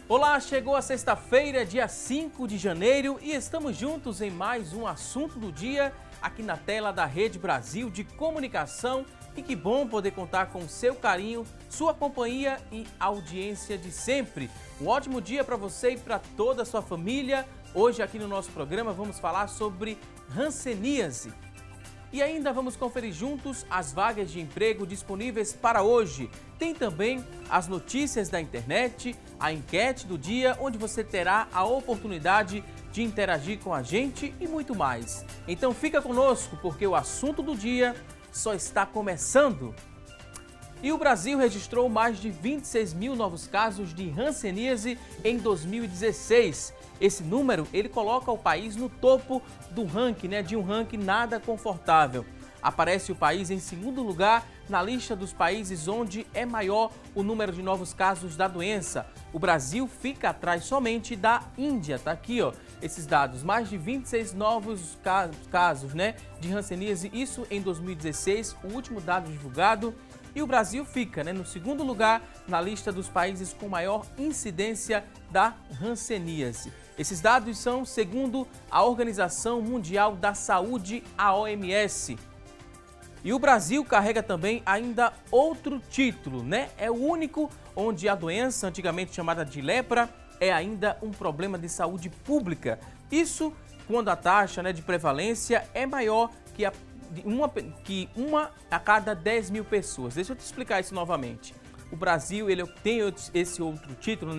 Olá, chegou a sexta-feira, dia 5 de janeiro e estamos juntos em mais um assunto do dia aqui na tela da Rede Brasil de Comunicação. E que bom poder contar com seu carinho, sua companhia e audiência de sempre. Um ótimo dia para você e para toda a sua família. Hoje aqui no nosso programa vamos falar sobre hanseníase. E ainda vamos conferir juntos as vagas de emprego disponíveis para hoje. Tem também as notícias da internet, a enquete do dia, onde você terá a oportunidade de interagir com a gente e muito mais. Então fica conosco, porque o assunto do dia só está começando. E o Brasil registrou mais de 26 mil novos casos de hanseníase em 2016. Esse número, ele coloca o país no topo do ranking, de um ranking nada confortável. Aparece o país em segundo lugar na lista dos países onde é maior o número de novos casos da doença. O Brasil fica atrás somente da Índia, tá aqui, ó, esses dados, mais de 26 novos casos, de hanseníase, isso em 2016, o último dado divulgado. E o Brasil fica, no segundo lugar na lista dos países com maior incidência da hanseníase. Esses dados são segundo a Organização Mundial da Saúde, a OMS. E o Brasil carrega também ainda outro título, É o único onde a doença, antigamente chamada de lepra, é ainda um problema de saúde pública. Isso quando a taxa de prevalência é maior que uma a cada 10 mil pessoas. Deixa eu te explicar isso novamente. O Brasil ele tem esse outro título,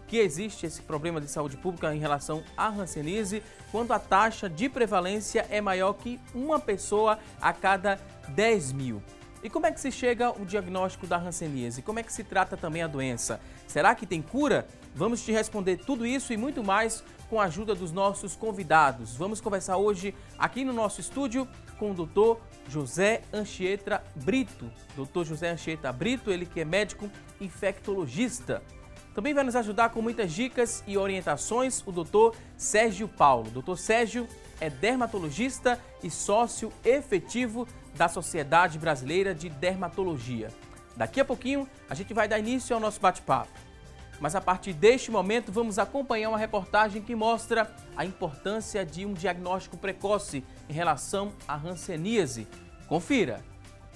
que existe esse problema de saúde pública em relação à hanseníase, quando a taxa de prevalência é maior que uma pessoa a cada 10 mil. E como é que se chega ao diagnóstico da hanseníase? Como é que se trata também a doença? Será que tem cura? Vamos te responder tudo isso e muito mais com a ajuda dos nossos convidados. Vamos conversar hoje aqui no nosso estúdio com o Dr. José Anchieta Brito. Dr. José Anchieta Brito, ele que é médico infectologista. Também vai nos ajudar com muitas dicas e orientações o Dr. Sérgio Paulo. Dr. Sérgio é dermatologista e sócio efetivo da Sociedade Brasileira de Dermatologia. Daqui a pouquinho a gente vai dar início ao nosso bate-papo. Mas a partir deste momento vamos acompanhar uma reportagem que mostra a importância de um diagnóstico precoce em relação à hanseníase. Confira!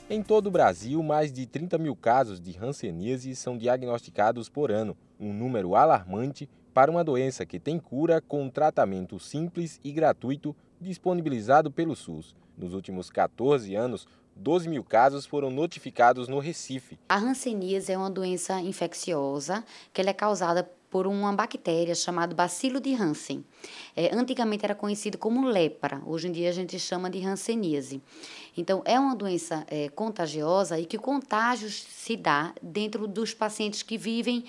Em todo o Brasil, mais de 30 mil casos de hanseníase são diagnosticados por ano, um número alarmante para uma doença que tem cura com um tratamento simples e gratuito disponibilizado pelo SUS. Nos últimos 14 anos, 12 mil casos foram notificados no Recife. A hanseníase é uma doença infecciosa que ela é causada por uma bactéria chamada bacilo de Hansen. Antigamente era conhecido como lepra, hoje em dia a gente chama de hanseníase. Então, é uma doença contagiosa e que o contágio se dá dentro dos pacientes que vivem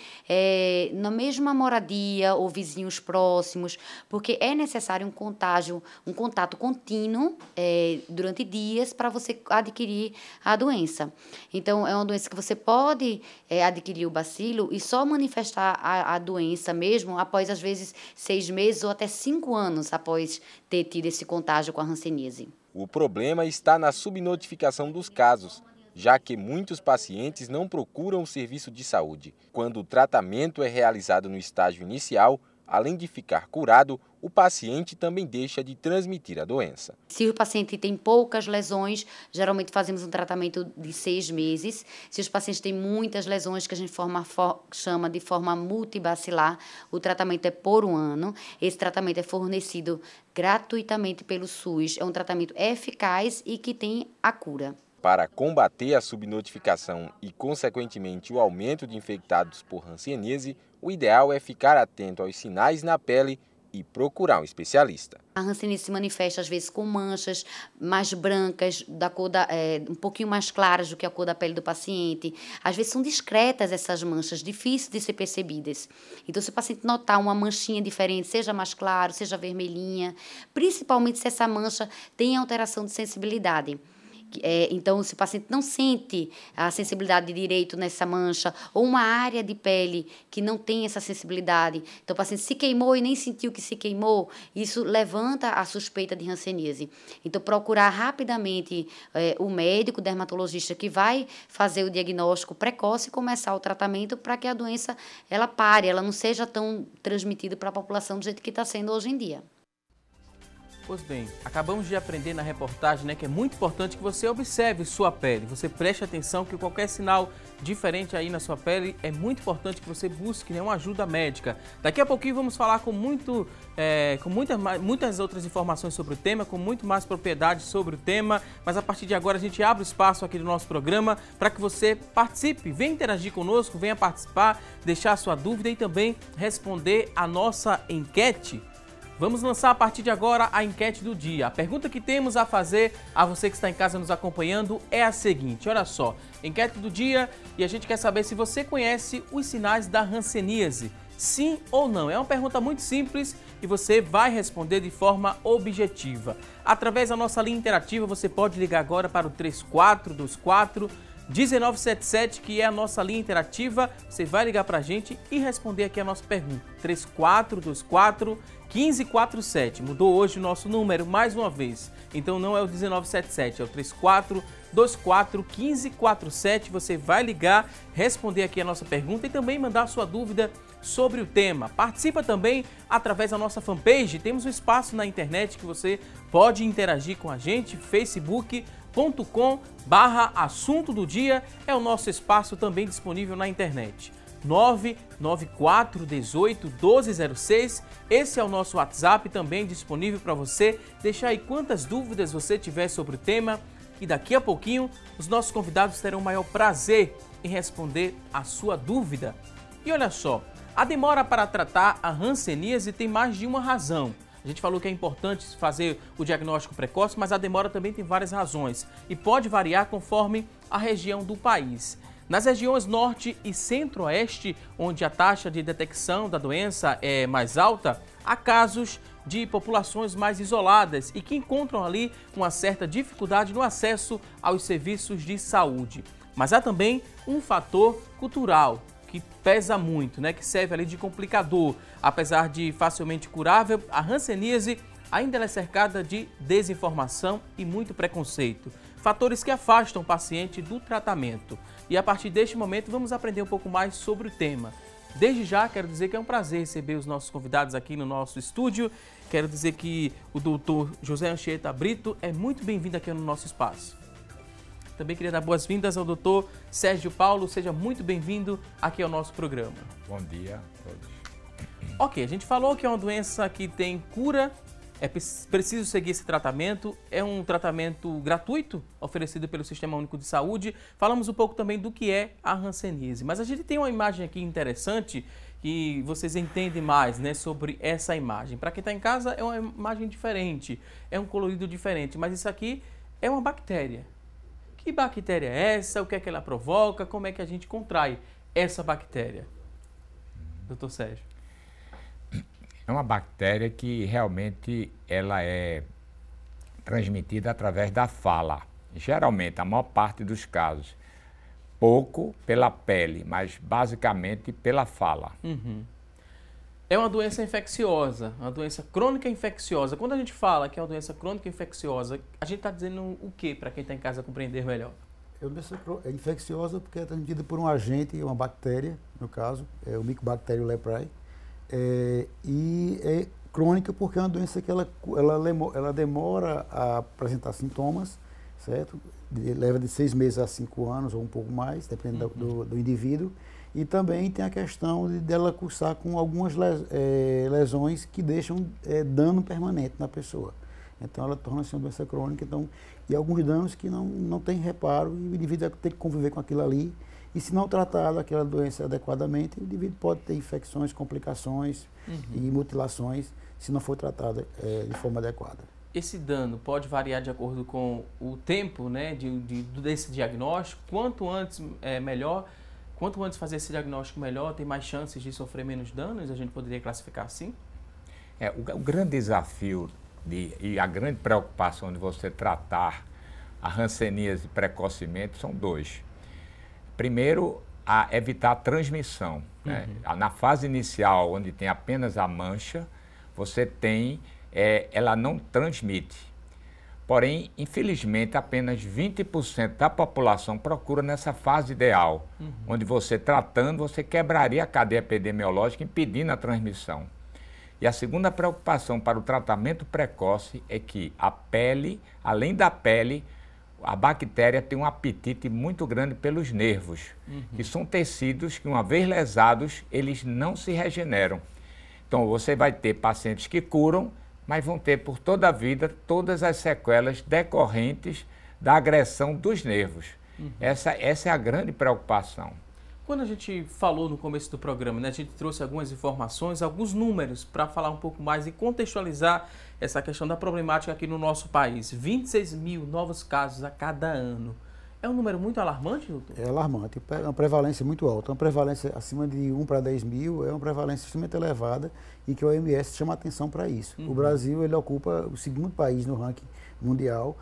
na mesma moradia ou vizinhos próximos, porque é necessário um contato contínuo durante dias para você adquirir a doença. Então, é uma doença que você pode adquirir o bacilo e só manifestar a doença mesmo após, às vezes, 6 meses ou até 5 anos após ter tido esse contágio com a hanseníase. O problema está na subnotificação dos casos, já que muitos pacientes não procuram o serviço de saúde. Quando o tratamento é realizado no estágio inicial, além de ficar curado, o paciente também deixa de transmitir a doença. Se o paciente tem poucas lesões, geralmente fazemos um tratamento de 6 meses. Se os pacientes têm muitas lesões, que a gente chama de forma multibacilar, o tratamento é por 1 ano. Esse tratamento é fornecido gratuitamente pelo SUS. É um tratamento eficaz e que tem a cura. Para combater a subnotificação e, consequentemente, o aumento de infectados por hanseníase, o ideal é ficar atento aos sinais na pele e procurar um especialista. A hanseníase se manifesta às vezes com manchas mais brancas, da cor um pouquinho mais claras do que a cor da pele do paciente. Às vezes são discretas essas manchas, difíceis de ser percebidas. Então, se o paciente notar uma manchinha diferente, seja mais claro, seja vermelhinha, principalmente se essa mancha tem alteração de sensibilidade. Então, se o paciente não sente a sensibilidade de direito nessa mancha, ou uma área de pele que não tem essa sensibilidade, então o paciente se queimou e nem sentiu que se queimou, isso levanta a suspeita de hanseníase. Então, procurar rapidamente o médico, o dermatologista, que vai fazer o diagnóstico precoce e começar o tratamento para que a doença ela pare, ela não seja tão transmitida para a população do jeito que está sendo hoje em dia. Pois bem, acabamos de aprender na reportagem, né, que é muito importante que você observe sua pele, você preste atenção que qualquer sinal diferente aí na sua pele, é muito importante que você busque, né, uma ajuda médica. Daqui a pouquinho vamos falar com muitas outras informações sobre o tema, com muito mais propriedade sobre o tema, mas a partir de agora a gente abre o espaço aqui do nosso programa para que você participe, venha interagir conosco, venha participar, deixar a sua dúvida e também responder a nossa enquete. Vamos lançar a partir de agora a enquete do dia. A pergunta que temos a fazer a você que está em casa nos acompanhando é a seguinte, olha só, enquete do dia e a gente quer saber se você conhece os sinais da hanseníase, sim ou não. É uma pergunta muito simples e você vai responder de forma objetiva. Através da nossa linha interativa você pode ligar agora para o 3424-1977, que é a nossa linha interativa. Você vai ligar para a gente e responder aqui a nossa pergunta. 3424-1547. Mudou hoje o nosso número mais uma vez. Então não é o 1977, é o 3424-1547. Você vai ligar, responder aqui a nossa pergunta e também mandar a sua dúvida sobre o tema. Participa também através da nossa fanpage. Temos um espaço na internet que você pode interagir com a gente, facebook.com/assunto do dia é o nosso espaço também disponível na internet. 994181206, esse é o nosso WhatsApp também disponível para você deixar aí quantas dúvidas você tiver sobre o tema e daqui a pouquinho os nossos convidados terão o maior prazer em responder a sua dúvida. E olha só, a demora para tratar a hanseníase tem mais de uma razão. A gente falou que é importante fazer o diagnóstico precoce, mas a demora também tem várias razões e pode variar conforme a região do país. Nas regiões norte e centro-oeste, onde a taxa de detecção da doença é mais alta, há casos de populações mais isoladas e que encontram ali uma certa dificuldade no acesso aos serviços de saúde. Mas há também um fator cultural que pesa muito, né, que serve ali de complicador. Apesar de facilmente curável, a hanseníase ainda é cercada de desinformação e muito preconceito. Fatores que afastam o paciente do tratamento. E a partir deste momento vamos aprender um pouco mais sobre o tema. Desde já quero dizer que é um prazer receber os nossos convidados aqui no nosso estúdio. Quero dizer que o doutor José Anchieta Brito é muito bem-vindo aqui no nosso espaço. Também queria dar boas-vindas ao doutor Sérgio Paulo. Seja muito bem-vindo aqui ao nosso programa. Bom dia a todos. Ok, a gente falou que é uma doença que tem cura, é preciso seguir esse tratamento, é um tratamento gratuito oferecido pelo Sistema Único de Saúde. Falamos um pouco também do que é a hanseníase, mas a gente tem uma imagem aqui interessante que vocês entendem mais, né, sobre essa imagem. Para quem está em casa é uma imagem diferente, é um colorido diferente, mas isso aqui é uma bactéria. Que bactéria é essa? O que é que ela provoca? Como é que a gente contrai essa bactéria? Doutor Sérgio. É uma bactéria que realmente ela é transmitida através da fala. Geralmente, a maior parte dos casos, pouco pela pele, mas basicamente pela fala. Uhum. É uma doença infecciosa, uma doença crônica infecciosa. Quando a gente fala que é uma doença crônica infecciosa, a gente está dizendo o que para quem está em casa compreender melhor? É uma doença infecciosa porque é transmitida por um agente, uma bactéria, no caso, é o Mycobacterium leprae. E é crônica porque é uma doença que ela demora a apresentar sintomas, certo? Leva de 6 meses a 5 anos ou um pouco mais, dependendo do indivíduo. E também tem a questão dela cursar com algumas lesões que deixam dano permanente na pessoa. Então ela torna-se uma doença crônica, e alguns danos que não tem reparo e o indivíduo tem que conviver com aquilo ali. E se não tratado aquela doença adequadamente, o indivíduo pode ter infecções, complicações e mutilações se não for tratada de forma adequada. Esse dano pode variar de acordo com o tempo, né, desse diagnóstico? Quanto antes é melhor? Quanto antes fazer esse diagnóstico melhor, tem mais chances de sofrer menos danos? A gente poderia classificar assim? O grande desafio e a grande preocupação de você tratar a hanseníase precocemente são dois. Primeiro, a evitar a transmissão. Né? Na fase inicial, onde tem apenas a mancha, você tem, ela não transmite. Porém, infelizmente, apenas 20% da população procura nessa fase ideal, onde você tratando, você quebraria a cadeia epidemiológica, impedindo a transmissão. E a segunda preocupação para o tratamento precoce é que a pele, além da pele, a bactéria tem um apetite muito grande pelos nervos, que são tecidos que, uma vez lesados, eles não se regeneram. Então, você vai ter pacientes que curam, mas vão ter por toda a vida todas as sequelas decorrentes da agressão dos nervos. Essa é a grande preocupação. Quando a gente falou no começo do programa, né, a gente trouxe algumas informações, alguns números para falar um pouco mais e contextualizar essa questão da problemática aqui no nosso país. 26 mil novos casos a cada ano. É um número muito alarmante, doutor? É alarmante, é uma prevalência muito alta. Uma prevalência acima de 1 para 10 mil é uma prevalência extremamente elevada e que a OMS chama atenção para isso. O Brasil ele ocupa o segundo país no ranking mundial.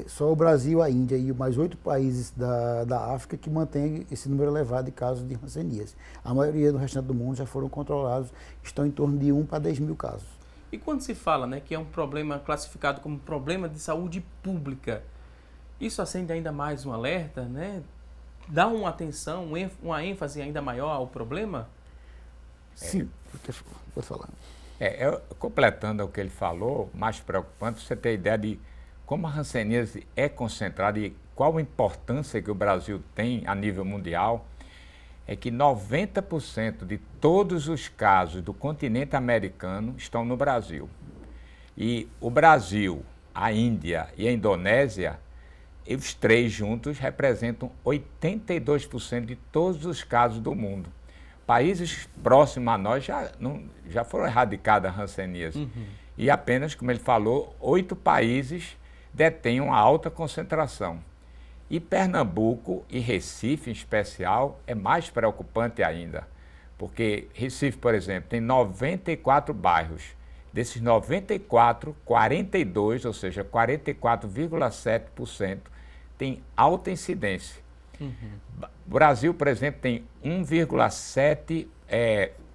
Só o Brasil, a Índia e mais 8 países da África que mantêm esse número elevado de casos de hanseníase. A maioria do restante do mundo já foram controlados, estão em torno de 1 para 10 mil casos. E quando se fala, né, que é um problema classificado como problema de saúde pública, isso acende ainda mais um alerta, né? Dá uma atenção, uma ênfase ainda maior ao problema? Sim, pode falar. Completando o que ele falou, mais preocupante, você ter ideia de como a hanseníase é concentrada e qual a importância que o Brasil tem a nível mundial, é que 90% de todos os casos do continente americano estão no Brasil. E o Brasil, a Índia e a Indonésia, os três juntos representam 82% de todos os casos do mundo. Países próximos a nós já foram erradicadas a hanseníase. E apenas, como ele falou, 8 países detêm uma alta concentração. E Pernambuco e Recife, em especial, é mais preocupante ainda. Porque Recife, por exemplo, tem 94 bairros. Desses 94, 42, ou seja, 44,7%, tem alta incidência. O Brasil, por exemplo, tem 1,7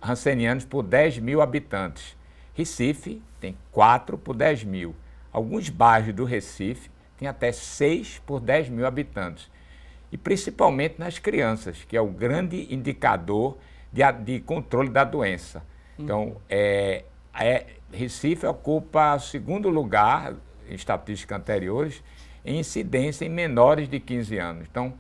hansenianos por 10 mil habitantes. Recife tem 4 por 10 mil. Alguns bairros do Recife têm até 6 por 10 mil habitantes. E principalmente nas crianças, que é o grande indicador de controle da doença. Então, Recife ocupa o segundo lugar, em estatísticas anteriores, em incidência em menores de 15 anos. Então,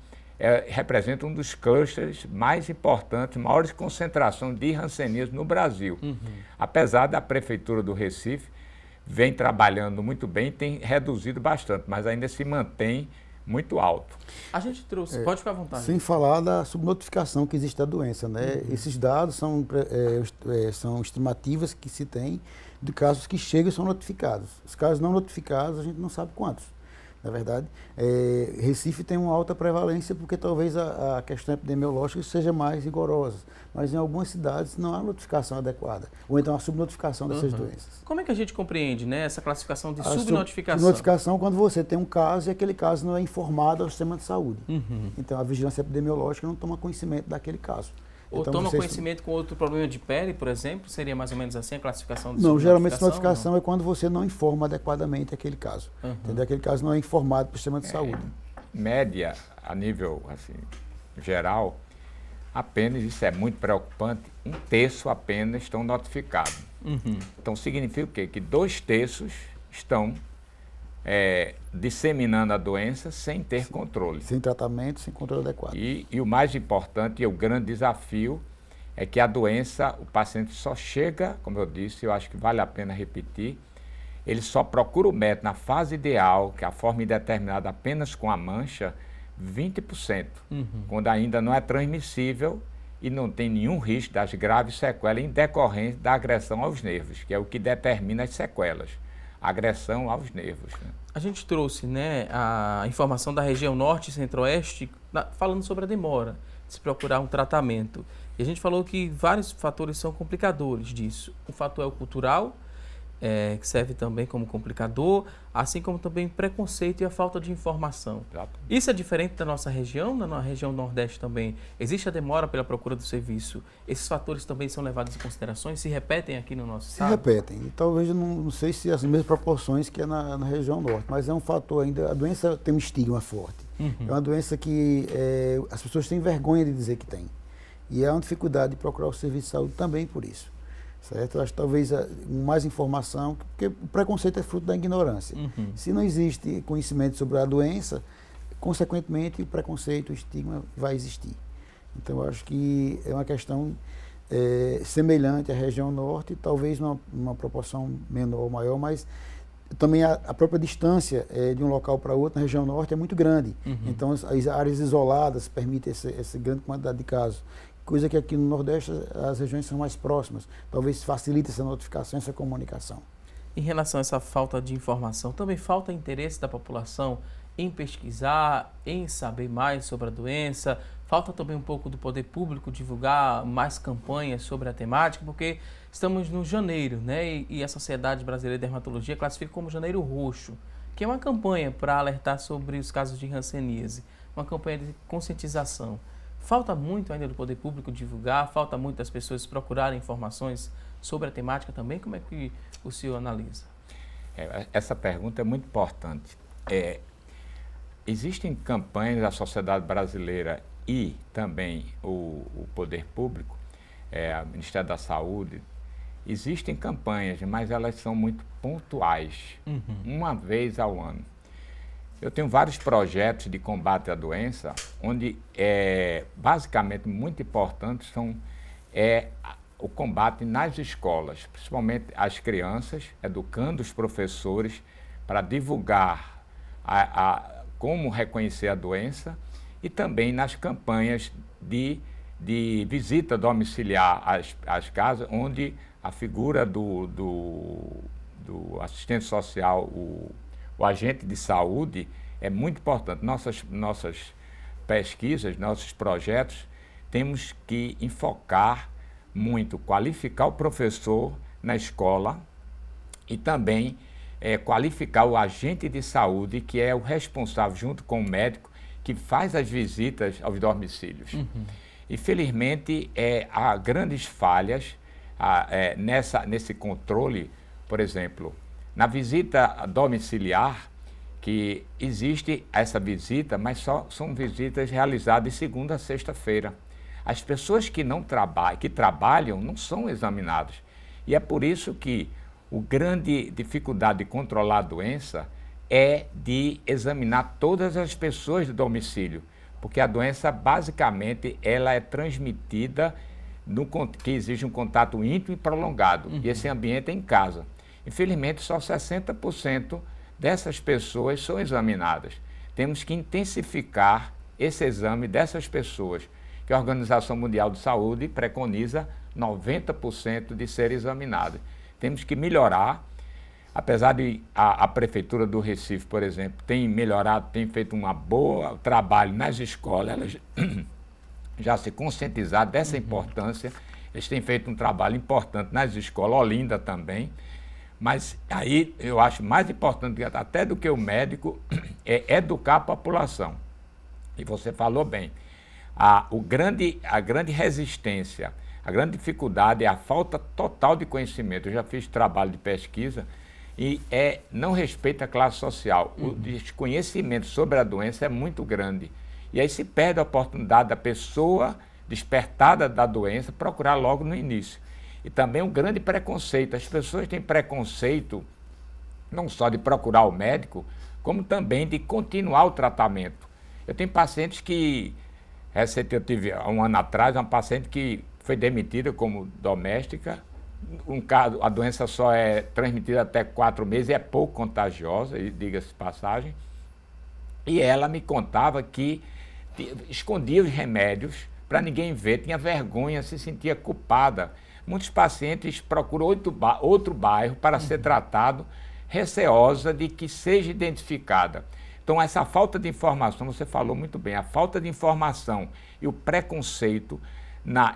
representa um dos clusters mais importantes, maiores concentrações de hanseníase no Brasil. Apesar da Prefeitura do Recife vem trabalhando muito bem, tem reduzido bastante, mas ainda se mantém muito alto. A gente trouxe, pode ficar à vontade. Sem falar da subnotificação que existe da doença, né? Esses dados são estimativas que se tem de casos que chegam e são notificados. Os casos não notificados, a gente não sabe quantos. Na verdade, Recife tem uma alta prevalência porque talvez a questão epidemiológica seja mais rigorosa, mas em algumas cidades não há notificação adequada, ou então a subnotificação dessas doenças. Como é que a gente compreende, né, essa classificação de subnotificação? Subnotificação quando você tem um caso e aquele caso não é informado ao sistema de saúde. Então a vigilância epidemiológica não toma conhecimento daquele caso. Ou então, toma conhecimento com outro problema de pele, por exemplo? Seria mais ou menos assim a classificação de Não, geralmente a notificação é quando você não informa adequadamente aquele caso. Entendeu? Aquele caso não é informado para o sistema de saúde. Média, a nível assim, geral, apenas, isso é muito preocupante, 1/3 apenas estão notificados. Então significa o quê? Que 2/3 estão disseminando a doença sem ter controle. Sem tratamento, sem controle adequado. E o mais importante e o grande desafio é que a doença, o paciente só chega, como eu disse, eu acho que vale a pena repetir, ele só procura o médico na fase ideal, que é a forma indeterminada apenas com a mancha, 20%, quando ainda não é transmissível e não tem nenhum risco das graves sequelas em decorrência da agressão aos nervos, que é o que determina as sequelas. Agressão aos nervos. Né? A gente trouxe, né, a informação da região norte e centro-oeste falando sobre a demora de se procurar um tratamento. E a gente falou que vários fatores são complicadores disso. O fator é o cultural, que serve também como complicador, assim como também preconceito e a falta de informação. Exato. Isso é diferente da nossa região, na região Nordeste também? Existe a demora pela procura do serviço? Esses fatores também são levados em consideração, se repetem aqui no nosso estado? Se repetem. E talvez, não sei se as mesmas proporções que é na região Norte, mas é um fator ainda, a doença tem um estigma forte. É uma doença que as pessoas têm vergonha de dizer que tem. E é uma dificuldade de procurar o serviço de saúde também por isso. Certo? Eu acho que talvez mais informação, porque o preconceito é fruto da ignorância. Se não existe conhecimento sobre a doença, consequentemente o preconceito, o estigma vai existir. Então eu acho que é uma questão semelhante à região norte, talvez numa proporção menor ou maior, mas também a própria distância de um local para outro na região norte é muito grande. Então as áreas isoladas permitem essa grande quantidade de casos. Coisa que aqui no Nordeste as regiões são mais próximas. Talvez facilite essa notificação, essa comunicação. Em relação a essa falta de informação, também falta interesse da população em pesquisar, em saber mais sobre a doença. Falta também um pouco do poder público divulgar mais campanhas sobre a temática, porque estamos no janeiro, né? E a Sociedade Brasileira de Dermatologia classifica como Janeiro Roxo, que é uma campanha para alertar sobre os casos de hanseníase, uma campanha de conscientização. Falta muito ainda do poder público divulgar, falta muito das pessoas procurarem informações sobre a temática também. Como é que o senhor analisa? Essa pergunta é muito importante. Existem campanhas da sociedade brasileira e também o poder público, o Ministério da Saúde. Existem campanhas, mas elas são muito pontuais, uma vez ao ano. Eu tenho vários projetos de combate à doença, onde basicamente muito importantes são o combate nas escolas, principalmente as crianças, educando os professores para divulgar como reconhecer a doença, e também nas campanhas de visita domiciliar às casas, onde a figura do assistente social, o agente de saúde, é muito importante. Nossas pesquisas, nossos projetos, temos que enfocar muito, qualificar o professor na escola e também qualificar o agente de saúde, que é o responsável, junto com o médico, que faz as visitas aos domicílios. Infelizmente, há grandes falhas nesse controle. Por exemplo, na visita domiciliar, que existe essa visita, mas só são visitas realizadas de segunda a sexta-feira. As pessoas que trabalham não são examinadas. E é por isso que a grande dificuldade de controlar a doença é de examinar todas as pessoas do domicílio, porque a doença, basicamente, ela é transmitida que exige um contato íntimo e prolongado, e esse ambiente é em casa. Infelizmente, só 60% dessas pessoas são examinadas. Temos que intensificar esse exame dessas pessoas, que a Organização Mundial de Saúde preconiza 90% de serem examinadas. Temos que melhorar, apesar de a Prefeitura do Recife, por exemplo, tem melhorado, tem feito um bom trabalho nas escolas, elas já se conscientizaram dessa importância, eles têm feito um trabalho importante nas escolas, Olinda também, mas aí eu acho mais importante até do que o médico é educar a população. E você falou bem, a grande resistência, a grande dificuldade é a falta total de conhecimento. Eu já fiz trabalho de pesquisa e não respeita a classe social. O desconhecimento sobre a doença é muito grande. E aí se perde a oportunidade da pessoa despertada da doença procurar logo no início. E também um grande preconceito. As pessoas têm preconceito não só de procurar o médico, como também de continuar o tratamento. Eu tenho pacientes que, eu tive há um ano atrás, uma paciente que foi demitida como doméstica. A doença só é transmitida até 4 meses, é pouco contagiosa, diga-se de passagem. E ela me contava que escondia os remédios para ninguém ver, tinha vergonha, se sentia culpada. Muitos pacientes procuram outro bairro para ser tratado, receosa de que seja identificada. Então, essa falta de informação, você falou muito bem, a falta de informação e o preconceito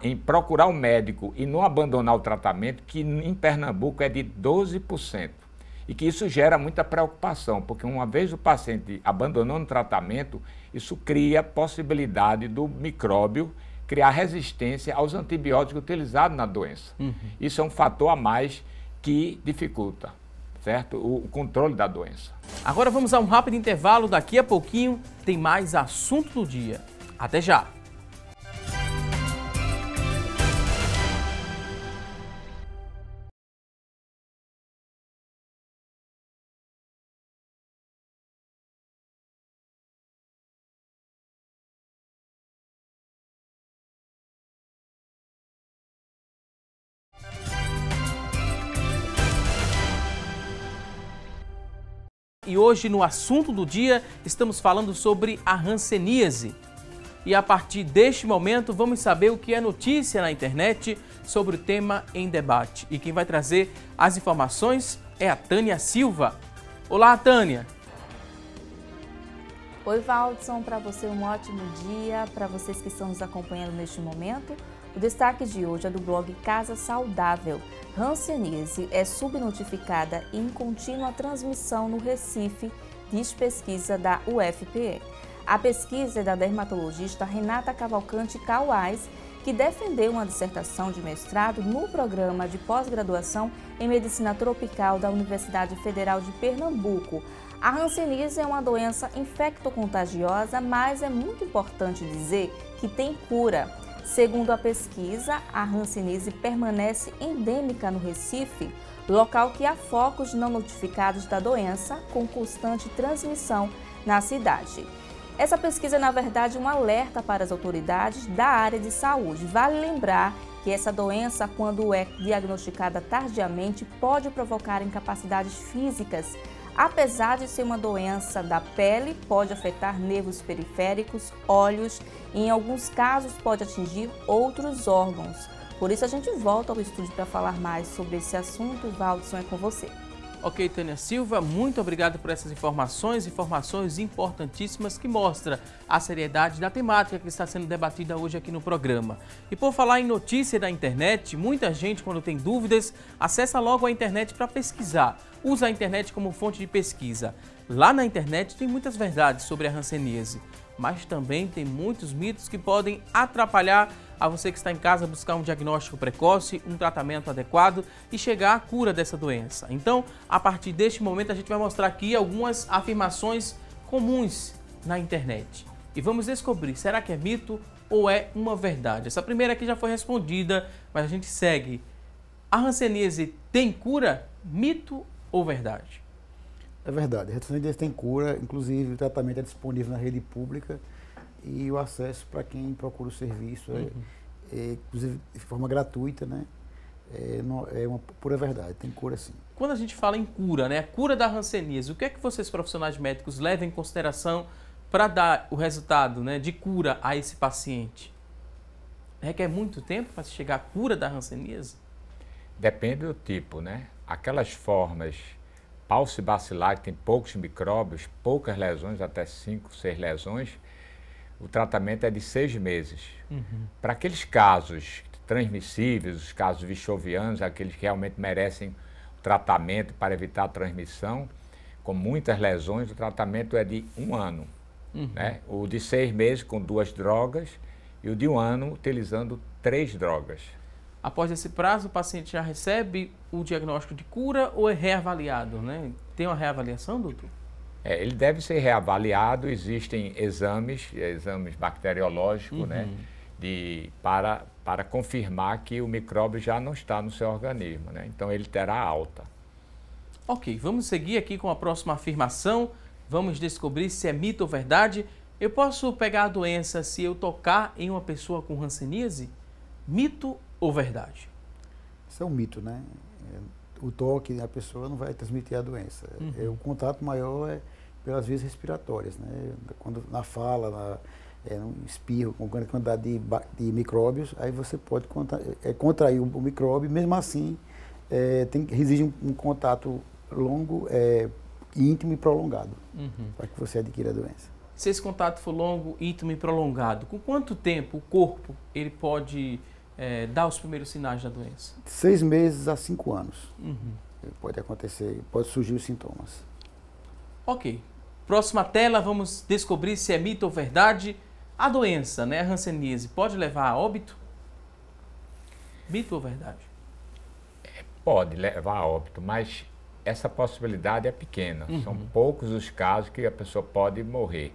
em procurar um médico e não abandonar o tratamento, que em Pernambuco é de 12%. E que isso gera muita preocupação, porque uma vez o paciente abandonando o tratamento, isso cria a possibilidade do micróbio criar resistência aos antibióticos utilizados na doença. Isso é um fator a mais que dificulta, certo? O controle da doença. Agora vamos a um rápido intervalo, daqui a pouquinho tem mais assunto do dia. Até já! E hoje, no assunto do dia, estamos falando sobre a hanseníase. E a partir deste momento, vamos saber o que é notícia na internet sobre o tema em debate. E quem vai trazer as informações é a Tânia Silva. Olá, Tânia! Oi, Valdson, para você um ótimo dia, para vocês que estão nos acompanhando neste momento. O destaque de hoje é do blog Casa Saudável. Hanseníase é subnotificada e em contínua transmissão no Recife, diz pesquisa da UFPE. A pesquisa é da dermatologista Renata Cavalcante Cauais, que defendeu uma dissertação de mestrado no programa de pós-graduação em Medicina Tropical da Universidade Federal de Pernambuco. A hanseníase é uma doença infectocontagiosa, mas é muito importante dizer que tem cura. Segundo a pesquisa, a hanseníase permanece endêmica no Recife, local que há focos não notificados da doença, com constante transmissão na cidade. Essa pesquisa é, na verdade, um alerta para as autoridades da área de saúde. Vale lembrar que essa doença, quando é diagnosticada tardiamente, pode provocar incapacidades físicas. Apesar de ser uma doença da pele, pode afetar nervos periféricos, olhos e, em alguns casos, pode atingir outros órgãos. Por isso, a gente volta ao estúdio para falar mais sobre esse assunto. Valdson, é com você. Ok, Tânia Silva, muito obrigado por essas informações importantíssimas que mostram a seriedade da temática que está sendo debatida hoje aqui no programa. E por falar em notícia da internet, muita gente, quando tem dúvidas, acessa logo a internet para pesquisar. Usa a internet como fonte de pesquisa. Lá na internet tem muitas verdades sobre a hanseníase, mas também tem muitos mitos que podem atrapalhar a você que está em casa buscar um diagnóstico precoce, um tratamento adequado e chegar à cura dessa doença. Então, a partir deste momento, a gente vai mostrar aqui algumas afirmações comuns na internet. E vamos descobrir, será que é mito ou é uma verdade? Essa primeira aqui já foi respondida, mas a gente segue. A hanseníase tem cura? Mito ou verdade? É verdade, a hanseníase tem cura, inclusive o tratamento é disponível na rede pública e o acesso para quem procura o serviço inclusive de forma gratuita, né? É uma pura verdade, tem cura sim. Quando a gente fala em cura, né? A cura da hanseníase, o que é que vocês profissionais médicos levam em consideração para dar o resultado, né, de cura a esse paciente? Requer muito tempo para chegar à cura da hanseníase? Depende do tipo, né? Aquelas formas paucibacilares que tem poucos micróbios, poucas lesões, até 5, 6 lesões, o tratamento é de 6 meses. Para aqueles casos transmissíveis, os casos vichovianos, aqueles que realmente merecem o tratamento para evitar a transmissão, com muitas lesões, o tratamento é de 1 ano. Né? O de 6 meses com 2 drogas e o de 1 ano utilizando 3 drogas. Após esse prazo, o paciente já recebe o diagnóstico de cura ou é reavaliado, né? Tem uma reavaliação, doutor? Ele deve ser reavaliado, existem exames bacteriológicos, né, para confirmar que o micróbio já não está no seu organismo, né? Então ele terá alta. Ok, vamos seguir aqui com a próxima afirmação, vamos descobrir se é mito ou verdade. Eu posso pegar a doença se eu tocar em uma pessoa com hanseníase? Mito ou verdade? Isso é um mito, né? O toque da pessoa não vai transmitir a doença. O contato maior é pelas vias respiratórias, né? Quando na fala, no espirro, com grande quantidade de micróbios, aí você pode contrair o micróbio, mesmo assim exige um contato longo, íntimo e prolongado, para que você adquira a doença. se esse contato for longo, íntimo e prolongado, com quanto tempo o corpo ele pode dar os primeiros sinais da doença? 6 meses a 5 anos. Pode acontecer, pode surgir os sintomas. Ok. Próxima tela, vamos descobrir se é mito ou verdade. A doença, né, a hanseníase, pode levar a óbito? Mito ou verdade? Pode levar a óbito, mas essa possibilidade é pequena. São poucos os casos que a pessoa pode morrer.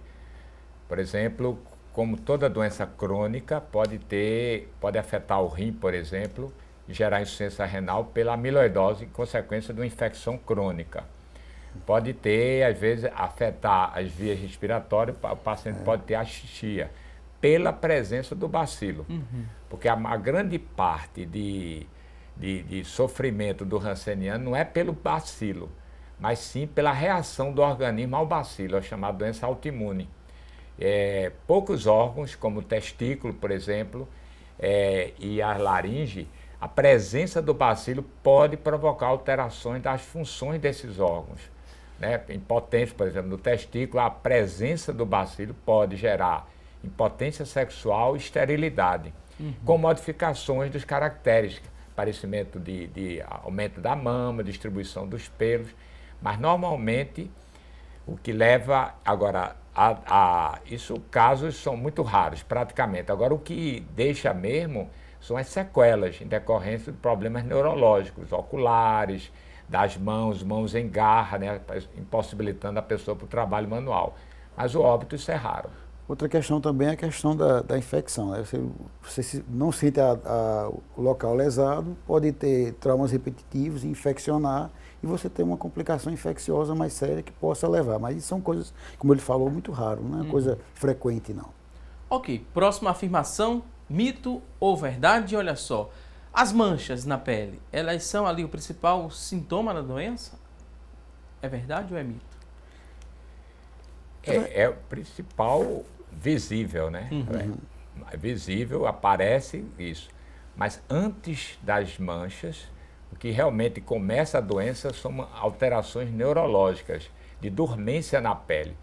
Por exemplo, como toda doença crônica, pode afetar o rim, por exemplo, e gerar insuficiência renal pela amiloidose em consequência de uma infecção crônica. Pode ter, às vezes, afetar as vias respiratórias, o paciente pode ter asfixia pela presença do bacilo. Porque a grande parte de sofrimento do hanseníase não é pelo bacilo, mas sim pela reação do organismo ao bacilo, é chamada doença autoimune. Poucos órgãos, como o testículo, por exemplo, e a laringe, a presença do bacilo pode provocar alterações das funções desses órgãos. Né? Impotência, por exemplo, no testículo, a presença do bacilo pode gerar impotência sexual e esterilidade, com modificações dos caracteres, aparecimento de aumento da mama, distribuição dos pelos, mas normalmente o que leva agora isso, casos são muito raros, praticamente. Agora, o que deixa mesmo são as sequelas em decorrência de problemas neurológicos, oculares, das mãos em garra, né, impossibilitando a pessoa para o trabalho manual. Mas o óbito, isso é raro. Outra questão também é a questão da infecção. Né? Você não sente o local lesado, pode ter traumas repetitivos, infeccionar, e você tem uma complicação infecciosa mais séria que possa levar. Mas isso são coisas, como ele falou, muito raro, não é coisa frequente, não. Ok, próxima afirmação, mito ou verdade? Olha só, as manchas na pele, elas são ali o principal sintoma da doença? É verdade ou é mito? É o principal visível, né? É visível, aparece isso. Mas antes das manchas, o que realmente começa a doença são alterações neurológicas, de dormência na pele.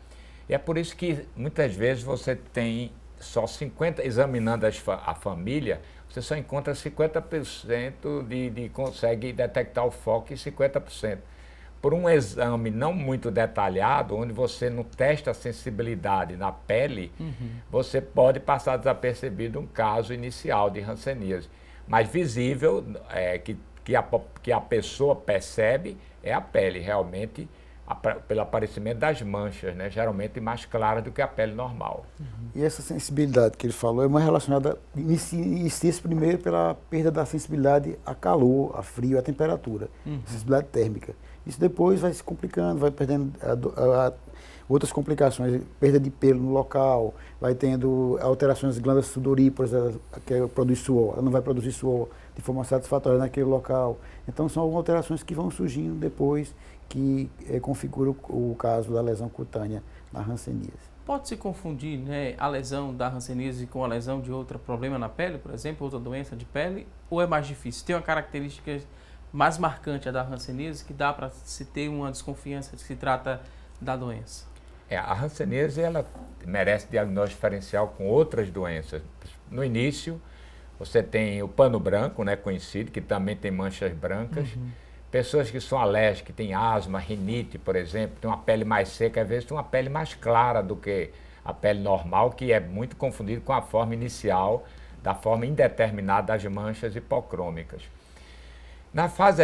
E é por isso que muitas vezes você tem só 50%, examinando a família, você só encontra 50% consegue detectar o foco e 50%. Por um exame não muito detalhado, onde você não testa a sensibilidade na pele, você pode passar desapercebido um caso inicial de hanseníase. Mas visível, que a pessoa percebe, é a pele, realmente, pelo aparecimento das manchas, né? Geralmente mais claras do que a pele normal. E essa sensibilidade que ele falou é mais relacionada, inicia-se primeiro pela perda da sensibilidade a calor, a frio, a temperatura, sensibilidade térmica. Isso depois vai se complicando, vai perdendo outras complicações, perda de pelo no local, vai tendo alterações das glândulas sudoríparas, que produz suor, ela não vai produzir suor de forma satisfatória naquele local. Então são algumas alterações que vão surgindo depois que configura o caso da lesão cutânea na hanseníase. Pode-se confundir, né, a lesão da hanseníase com a lesão de outro problema na pele, por exemplo, outra doença de pele, ou é mais difícil? Tem uma característica mais marcante a da hanseníase que dá para se ter uma desconfiança de que se trata da doença? A hanseníase, ela merece diagnóstico diferencial com outras doenças. No início, você tem o pano branco, né, conhecido, que também tem manchas brancas. Pessoas que são alérgicas, que têm asma, rinite, por exemplo, tem uma pele mais seca, às vezes tem uma pele mais clara do que a pele normal, que é muito confundido com a forma inicial, da forma indeterminada das manchas hipocrômicas. Na fase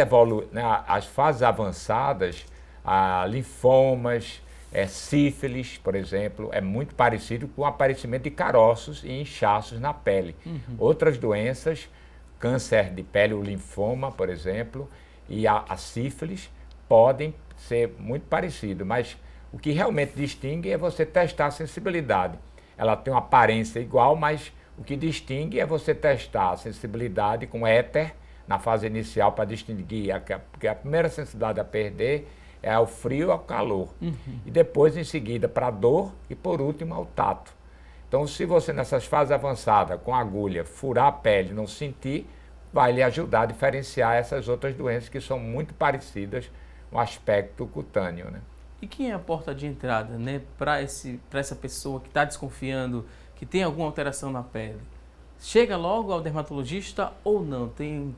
as fases avançadas, linfomas, sífilis, por exemplo, é muito parecido com o aparecimento de caroços e inchaços na pele. Outras doenças, câncer de pele, o linfoma, por exemplo, e a sífilis podem ser muito parecidos, mas o que realmente distingue é você testar a sensibilidade. Ela tem uma aparência igual, mas o que distingue é você testar a sensibilidade com éter na fase inicial para distinguir, porque a primeira sensibilidade a perder é ao frio e ao calor. E depois, em seguida, para a dor e, por último, ao tato. Então, se você, nessas fases avançadas, com a agulha, furar a pele e não sentir, vai lhe ajudar a diferenciar essas outras doenças que são muito parecidas no aspecto cutâneo, né? E quem é a porta de entrada, né, para essa pessoa que está desconfiando que tem alguma alteração na pele? Chega logo ao dermatologista ou não? Tem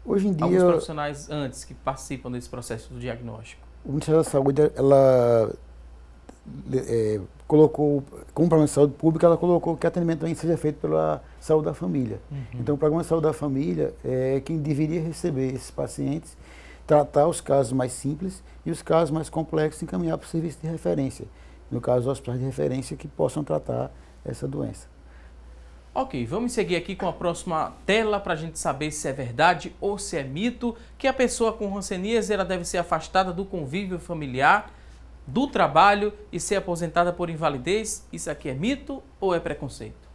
Hoje em dia, alguns profissionais antes que participam desse processo do diagnóstico? o Ministério da Saúde, ela colocou, como Programa de Saúde Pública, ela colocou que o atendimento também seja feito pela Saúde da Família. Então, o Programa de Saúde da Família é quem deveria receber esses pacientes, tratar os casos mais simples e os casos mais complexos encaminhar para o serviço de referência. No caso, os hospitais de referência que possam tratar essa doença. Ok, vamos seguir aqui com a próxima tela para a gente saber se é verdade ou se é mito que a pessoa com hanseníase ela deve ser afastada do convívio familiar, do trabalho e ser aposentada por invalidez. Isso aqui é mito ou é preconceito?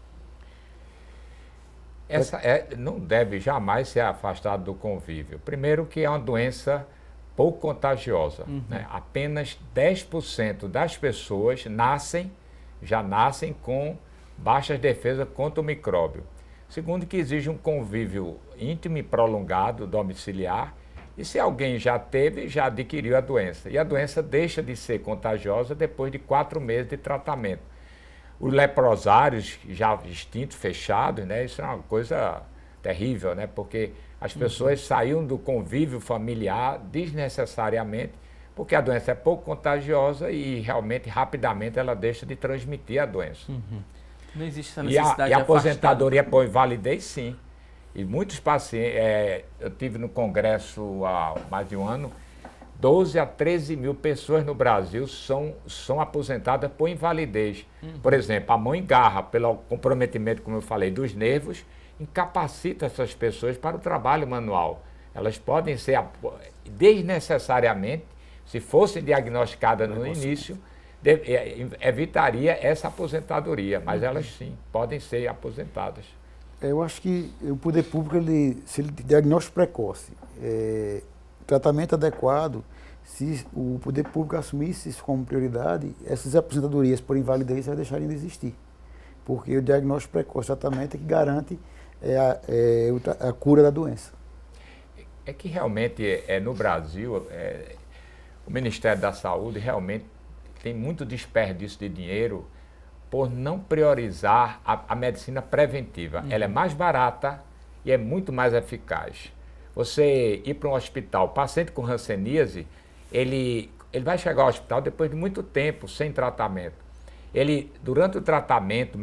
Não deve jamais ser afastado do convívio. Primeiro que é uma doença pouco contagiosa. Né? Apenas 10% das pessoas já nascem com baixas defesas contra o micróbio. Segundo que exige um convívio íntimo e prolongado domiciliar. E se alguém já teve, já adquiriu a doença. E a doença deixa de ser contagiosa depois de 4 meses de tratamento. Os leprosários já extintos, fechados, né? Isso é uma coisa terrível, né? Porque as pessoas saíam do convívio familiar desnecessariamente, porque a doença é pouco contagiosa e realmente, rapidamente, ela deixa de transmitir a doença. Não existe essa necessidade e a aposentadoria por invalidez, sim. E muitos pacientes, eu tive no congresso há mais de um ano, 12 a 13 mil pessoas no Brasil são aposentadas por invalidez. Por exemplo, a mão engarra, pelo comprometimento, como eu falei, dos nervos, incapacita essas pessoas para o trabalho manual. Elas podem ser, desnecessariamente, se fossem diagnosticadas no início, evitaria essa aposentadoria, mas elas sim, podem ser aposentadas. Eu acho que o poder público, se ele diagnóstico precoce, tratamento adequado, se o poder público assumisse isso como prioridade, essas aposentadorias por invalidez já deixariam de existir. Porque o diagnóstico precoce, tratamento é que garante a cura da doença. É que realmente no Brasil, o Ministério da Saúde realmente tem muito desperdício de dinheiro por não priorizar a medicina preventiva. Ela é mais barata e é muito mais eficaz. Você ir para um hospital, paciente com hanseníase, ele vai chegar ao hospital depois de muito tempo sem tratamento. Durante o tratamento,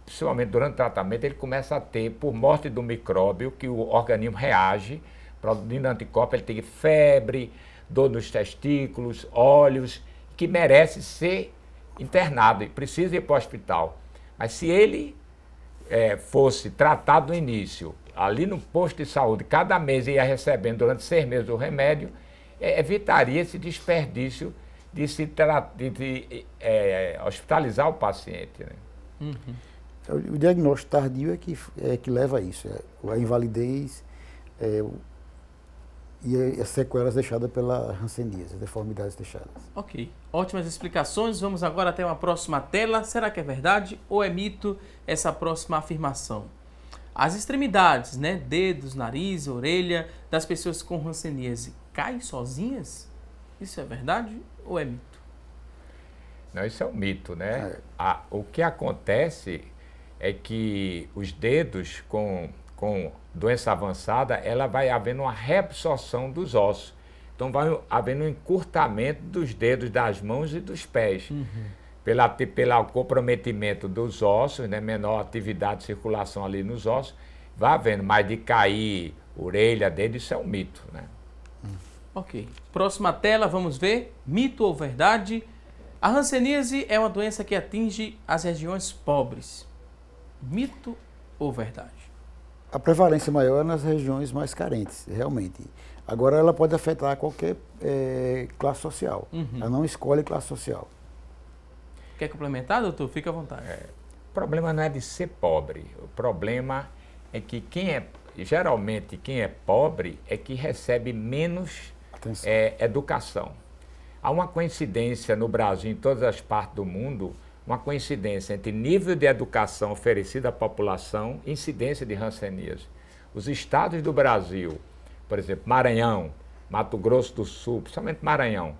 principalmente durante o tratamento, ele começa a ter, por morte do micróbio, que o organismo reage, produzindo anticorpos, ele tem febre, dor nos testículos, óleos, que merece ser internado e precisa ir para o hospital. Mas se ele fosse tratado no início, ali no posto de saúde, cada mês ia recebendo durante 6 meses o remédio, evitaria esse desperdício de hospitalizar o paciente. Né? O diagnóstico tardio é que leva a isso, a invalidez e as sequelas deixadas pela hanseníase, as deformidades deixadas. Ok, ótimas explicações. Vamos agora até uma próxima tela. Será que é verdade ou é mito essa próxima afirmação? As extremidades, né, dedos, nariz, orelha, das pessoas com hanseníase caem sozinhas? Isso é verdade ou é mito? Não, isso é um mito, né? O que acontece é que os dedos com doença avançada, ela vai havendo uma reabsorção dos ossos. Então vai havendo um encurtamento dos dedos das mãos e dos pés. Pelo comprometimento dos ossos, né, menor atividade de circulação ali nos ossos, vai havendo, mas de cair orelha, dedo, isso é um mito, né? Ok. Próxima tela, vamos ver. Mito ou verdade? A hanseníase é uma doença que atinge as regiões pobres. Mito ou verdade? A prevalência maior é nas regiões mais carentes, realmente. Agora, ela pode afetar qualquer classe social. Ela não escolhe classe social. Quer complementar, doutor? Fica à vontade. O problema não é de ser pobre. O problema é que geralmente quem é pobre é que recebe menos educação. Há uma coincidência no Brasil, em todas as partes do mundo, uma coincidência entre nível de educação oferecido à população e incidência de hanseníase. Os estados do Brasil, por exemplo, Maranhão, Mato Grosso do Sul, principalmente Maranhão,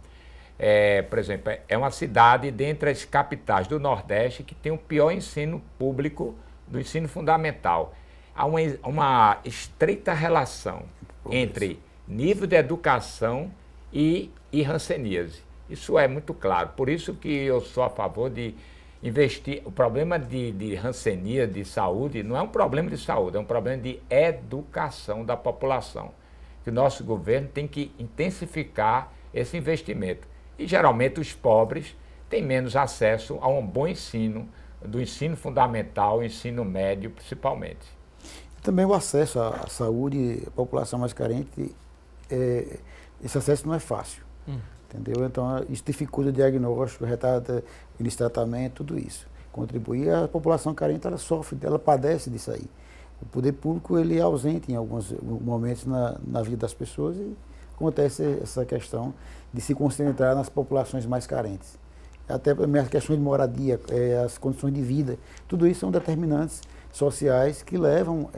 por exemplo, é uma cidade dentre as capitais do Nordeste que tem o pior ensino público do ensino fundamental. Há uma estreita relação entre nível de educação e hanseníase. Isso é muito claro. Por isso que eu sou a favor de investir. O problema de hanseníase, de saúde, não é um problema de saúde, é um problema de educação da população. Que o nosso governo tem que intensificar esse investimento. E, geralmente, os pobres têm menos acesso a um bom ensino, do ensino fundamental, ensino médio, principalmente. Também o acesso à saúde, a população mais carente, esse acesso não é fácil, entendeu? Então, isso dificulta o diagnóstico, retarda início de tratamento, tudo isso. Contribuir, a população carente, ela sofre, ela padece disso aí. O poder público, ele é ausente em alguns momentos na vida das pessoas e acontece essa questão de se concentrar nas populações mais carentes. Até as questões de moradia, as condições de vida, tudo isso são determinantes sociais que levam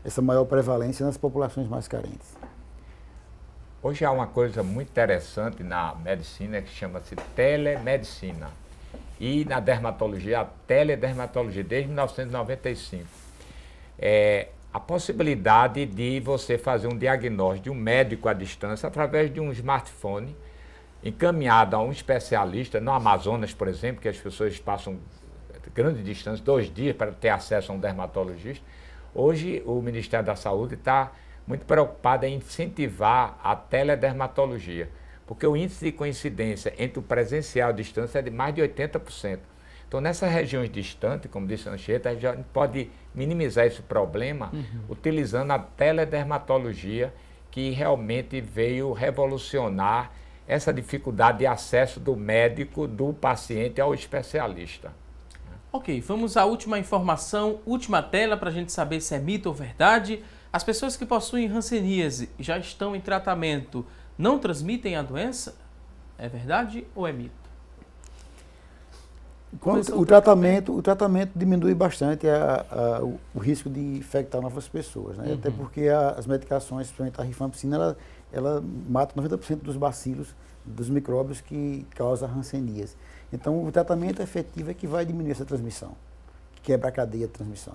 essa maior prevalência nas populações mais carentes. Hoje há uma coisa muito interessante na medicina que chama-se telemedicina e na dermatologia, a teledermatologia, desde 1995. A possibilidade de você fazer um diagnóstico de um médico à distância através de um smartphone encaminhado a um especialista, no Amazonas, por exemplo, que as pessoas passam grande distância, 2 dias para ter acesso a um dermatologista. Hoje o Ministério da Saúde está muito preocupado em incentivar a teledermatologia, porque o índice de coincidência entre o presencial e a distância é de mais de 80%. Então, nessas regiões distantes, como disse a Anchieta, a gente pode minimizar esse problema utilizando a teledermatologia, que realmente veio revolucionar essa dificuldade de acesso do médico, do paciente ao especialista. Ok, vamos à última informação, última tela para a gente saber se é mito ou verdade. As pessoas que possuem hanseníase e já estão em tratamento não transmitem a doença? É verdade ou é mito? O tratamento diminui bastante o risco de infectar novas pessoas, né? Até porque as medicações, principalmente a rifampicina, ela mata 90% dos bacilos, dos micróbios que causam a hanseníase. Então, o tratamento efetivo é que vai diminuir essa transmissão, que quebra a cadeia de transmissão.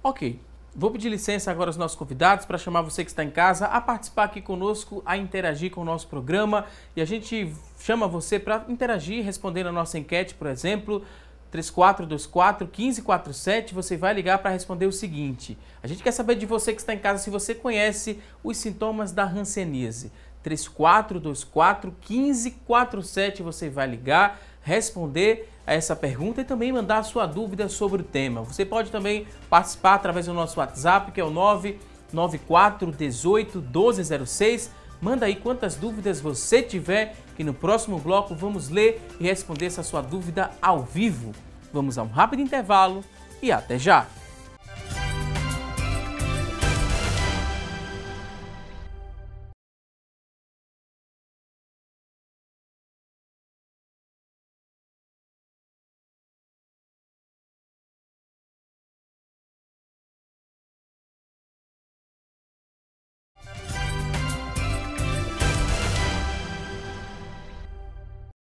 Ok. Vou pedir licença agora aos nossos convidados para chamar você que está em casa a participar aqui conosco, a interagir com o nosso programa. E a gente chama você para interagir, respondendo a nossa enquete, por exemplo, 3424-1547. Você vai ligar para responder o seguinte. A gente quer saber de você que está em casa se você conhece os sintomas da hanseníase. 3424-1547, você vai ligar, responder a essa pergunta e também mandar a sua dúvida sobre o tema. Você pode também participar através do nosso WhatsApp, que é o 994181206. Manda aí quantas dúvidas você tiver, que no próximo bloco vamos ler e responder essa sua dúvida ao vivo. Vamos a um rápido intervalo e até já!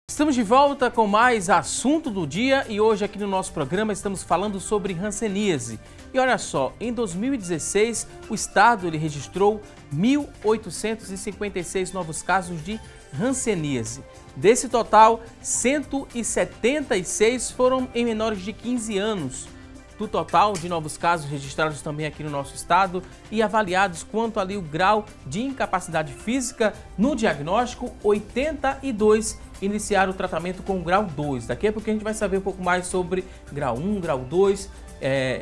Estamos de volta com mais assunto do dia e hoje aqui no nosso programa estamos falando sobre hanseníase. E olha só, em 2016 o estado registrou 1.856 novos casos de hanseníase. Desse total, 176 foram em menores de 15 anos. Do total de novos casos registrados também aqui no nosso estado e avaliados quanto ali o grau de incapacidade física no diagnóstico, 82 iniciaram o tratamento com o grau 2. Daqui a pouco a gente vai saber um pouco mais sobre grau 1, grau 2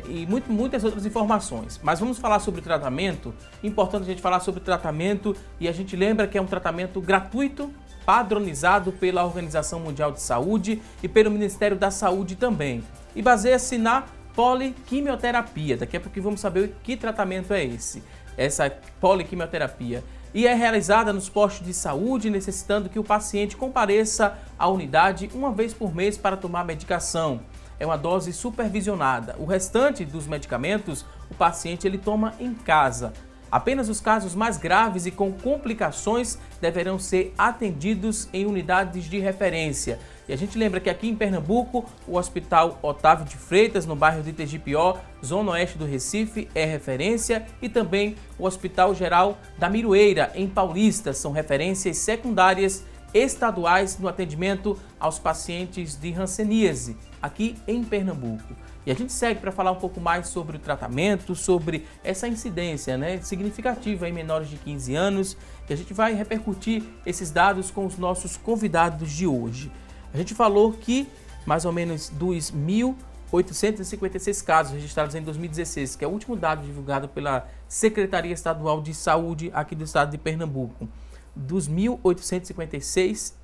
e muitas outras informações. Mas vamos falar sobre tratamento. Importante a gente falar sobre tratamento e a gente lembra que é um tratamento gratuito, padronizado pela Organização Mundial de Saúde e pelo Ministério da Saúde também. E baseia-se na poliquimioterapia. Daqui a pouco vamos saber que tratamento é esse, essa poliquimioterapia. E é realizada nos postos de saúde, necessitando que o paciente compareça à unidade uma vez por mês para tomar medicação. É uma dose supervisionada. O restante dos medicamentos, o paciente ele toma em casa. Apenas os casos mais graves e com complicações deverão ser atendidos em unidades de referência. E a gente lembra que aqui em Pernambuco, o Hospital Otávio de Freitas, no bairro de Tegipió, zona oeste do Recife, é referência, e também o Hospital Geral da Miroeira, em Paulista, são referências secundárias estaduais no atendimento aos pacientes de hanseníase, aqui em Pernambuco. E a gente segue para falar um pouco mais sobre o tratamento, sobre essa incidência, significativa em menores de 15 anos, e a gente vai repercutir esses dados com os nossos convidados de hoje. A gente falou que mais ou menos 2.856 casos registrados em 2016, que é o último dado divulgado pela Secretaria Estadual de Saúde aqui do estado de Pernambuco. Dos 1.856,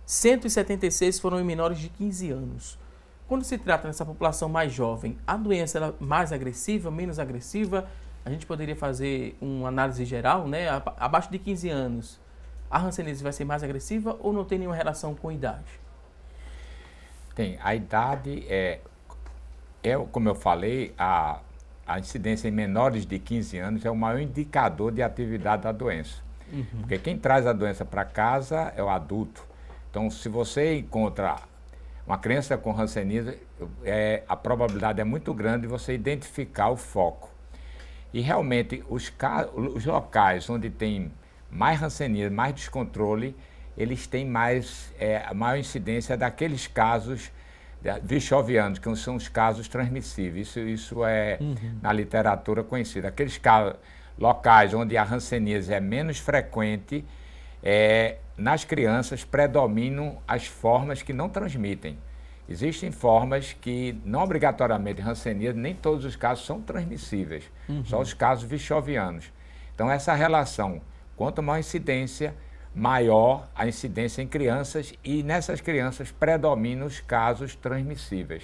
176 foram em menores de 15 anos. Quando se trata dessa população mais jovem, a doença é mais agressiva, menos agressiva? A gente poderia fazer uma análise geral, abaixo de 15 anos, a hanseníase vai ser mais agressiva ou não tem nenhuma relação com a idade? Tem. A idade como eu falei, a incidência em menores de 15 anos é o maior indicador de atividade da doença. Porque quem traz a doença para casa é o adulto. Então, se você encontra uma criança com hanseníase, a probabilidade é muito grande de você identificar o foco. E realmente, os locais onde tem mais hanseníase, mais descontrole, eles têm a maior incidência daqueles casos vichovianos, que são os casos transmissíveis. Isso é na literatura conhecido. Aqueles locais onde a hanseníase é menos frequente, nas crianças predominam as formas que não transmitem. Existem formas que não obrigatoriamente hanseníase, nem todos os casos são transmissíveis, só os casos vichovianos. Então essa relação, quanto maior incidência, maior a incidência em crianças, e nessas crianças predominam os casos transmissíveis.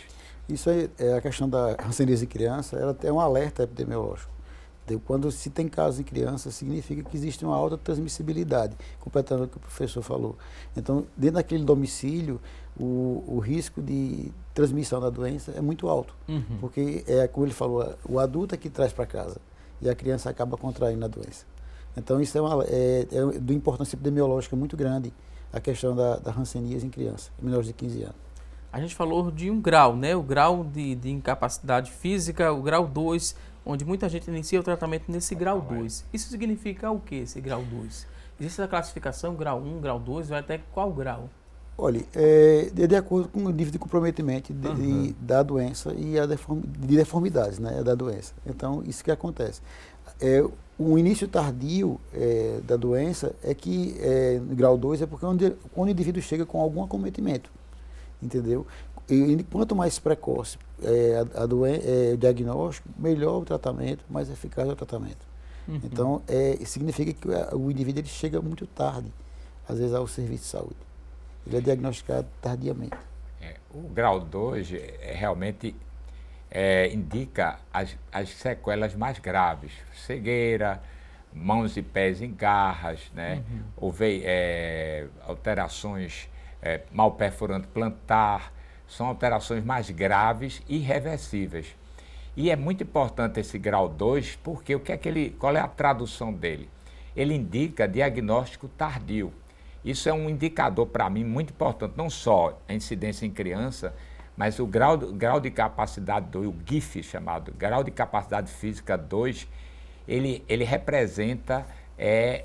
Isso aí é a questão da hanseníase em criança, ela tem um alerta epidemiológico. Quando se tem casos em crianças, significa que existe uma alta transmissibilidade, completando o que o professor falou. Então, dentro daquele domicílio, o risco de transmissão da doença é muito alto, porque como ele falou, o adulto é que traz para casa e a criança acaba contraindo a doença. Então, isso é de importância epidemiológica muito grande, a questão da hanseníase em criança, menores de 15 anos. A gente falou de um grau, o grau de incapacidade física, o grau 2, onde muita gente inicia o tratamento nesse grau 2. Isso significa o que, esse grau 2? Existe a classificação grau 1, grau 2, vai até qual grau? Olha, de acordo com o nível de comprometimento da doença e de deformidades da doença. Então, isso que acontece. O início tardio da doença é que, no grau 2, é porque quando o indivíduo chega com algum acometimento, entendeu? E quanto mais precoce o diagnóstico, melhor o tratamento, mais eficaz é o tratamento. Então, significa que o indivíduo ele chega muito tarde, às vezes, ao serviço de saúde. Ele é diagnosticado tardiamente. O grau 2 realmente indica as sequelas mais graves. Cegueira, mãos e pés em garras, alterações mal perfurante plantar, são alterações mais graves e irreversíveis. E é muito importante esse grau 2, porque qual é a tradução dele? Ele indica diagnóstico tardio. Isso é um indicador para mim muito importante, não só a incidência em criança, mas o grau de capacidade 2, o GIF chamado, grau de capacidade física 2, ele representa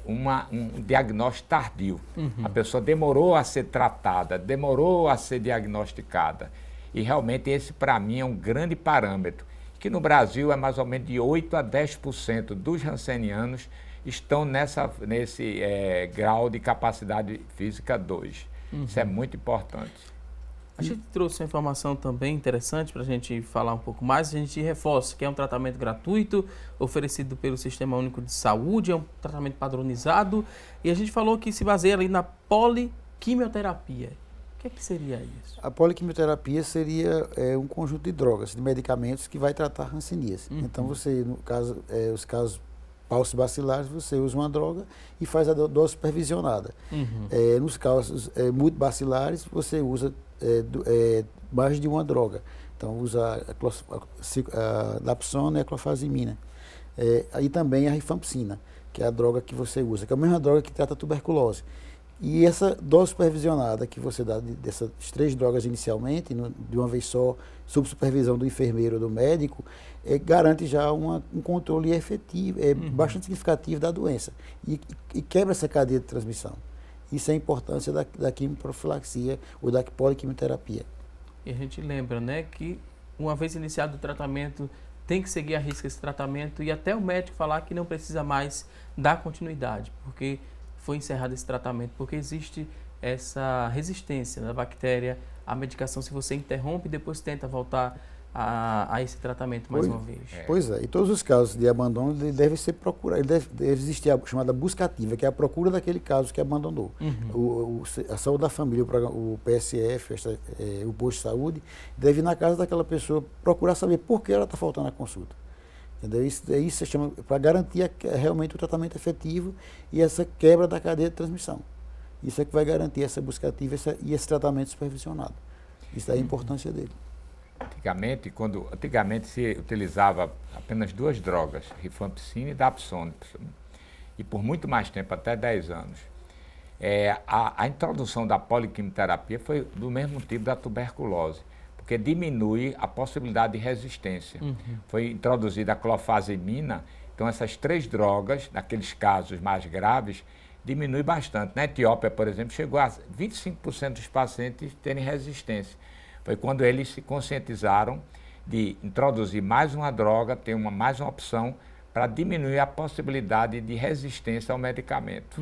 um diagnóstico tardio. A pessoa demorou a ser tratada, demorou a ser diagnosticada. E realmente esse, para mim, é um grande parâmetro, que no Brasil é mais ou menos de 8 a 10% dos hansenianos estão nesse grau de capacidade física 2. Isso é muito importante. A gente trouxe uma informação também interessante para a gente falar um pouco mais. A gente reforça que é um tratamento gratuito, oferecido pelo Sistema Único de Saúde, é um tratamento padronizado, e a gente falou que se baseia ali na poliquimioterapia. O que seria isso? A poliquimioterapia seria um conjunto de drogas, de medicamentos que vai tratar a hanseníase. Então, você, no caso, os casos paucibacilares, você usa uma droga e faz a dose supervisionada. Nos casos multibacilares, você usa mais de uma droga. Então, usa a dapsona e a clofazimina. Aí também a rifampicina, que é a droga que você usa, que é a mesma droga que trata a tuberculose. E essa dose supervisionada que você dá dessas 3 drogas inicialmente, de uma vez só, sob supervisão do enfermeiro ou do médico, garante já um controle efetivo, bastante significativo da doença e quebra essa cadeia de transmissão. Isso é a importância da quimioprofilaxia ou da poliquimioterapia. E a gente lembra, né, que uma vez iniciado o tratamento, tem que seguir à risca esse tratamento e até o médico falar que não precisa mais dar continuidade, porque foi encerrado esse tratamento, porque existe essa resistência da bactéria à medicação se você interrompe e depois tenta voltar a esse tratamento mais uma vez. Pois é, e todos os casos de abandono devem ser procurados, deve existir a chamada busca ativa, que é a procura daquele caso que abandonou. A saúde da família, o PSF, o posto de saúde, deve ir na casa daquela pessoa procurar saber por que ela está faltando a consulta. Entendeu? Isso se chama para garantir realmente o tratamento efetivo e essa quebra da cadeia de transmissão. Isso é que vai garantir essa busca ativa e esse tratamento supervisionado. Isso é a importância dele. Antigamente se utilizava apenas 2 drogas, rifampicina e dapsona, e por muito mais tempo, até 10 anos. A introdução da poliquimioterapia foi do mesmo tipo da tuberculose, porque diminui a possibilidade de resistência. Foi introduzida a clofazimina, então essas 3 drogas, naqueles casos mais graves, diminui bastante. Na Etiópia, por exemplo, chegou a 25% dos pacientes terem resistência. Foi quando eles se conscientizaram de introduzir mais uma droga, ter mais uma opção para diminuir a possibilidade de resistência ao medicamento.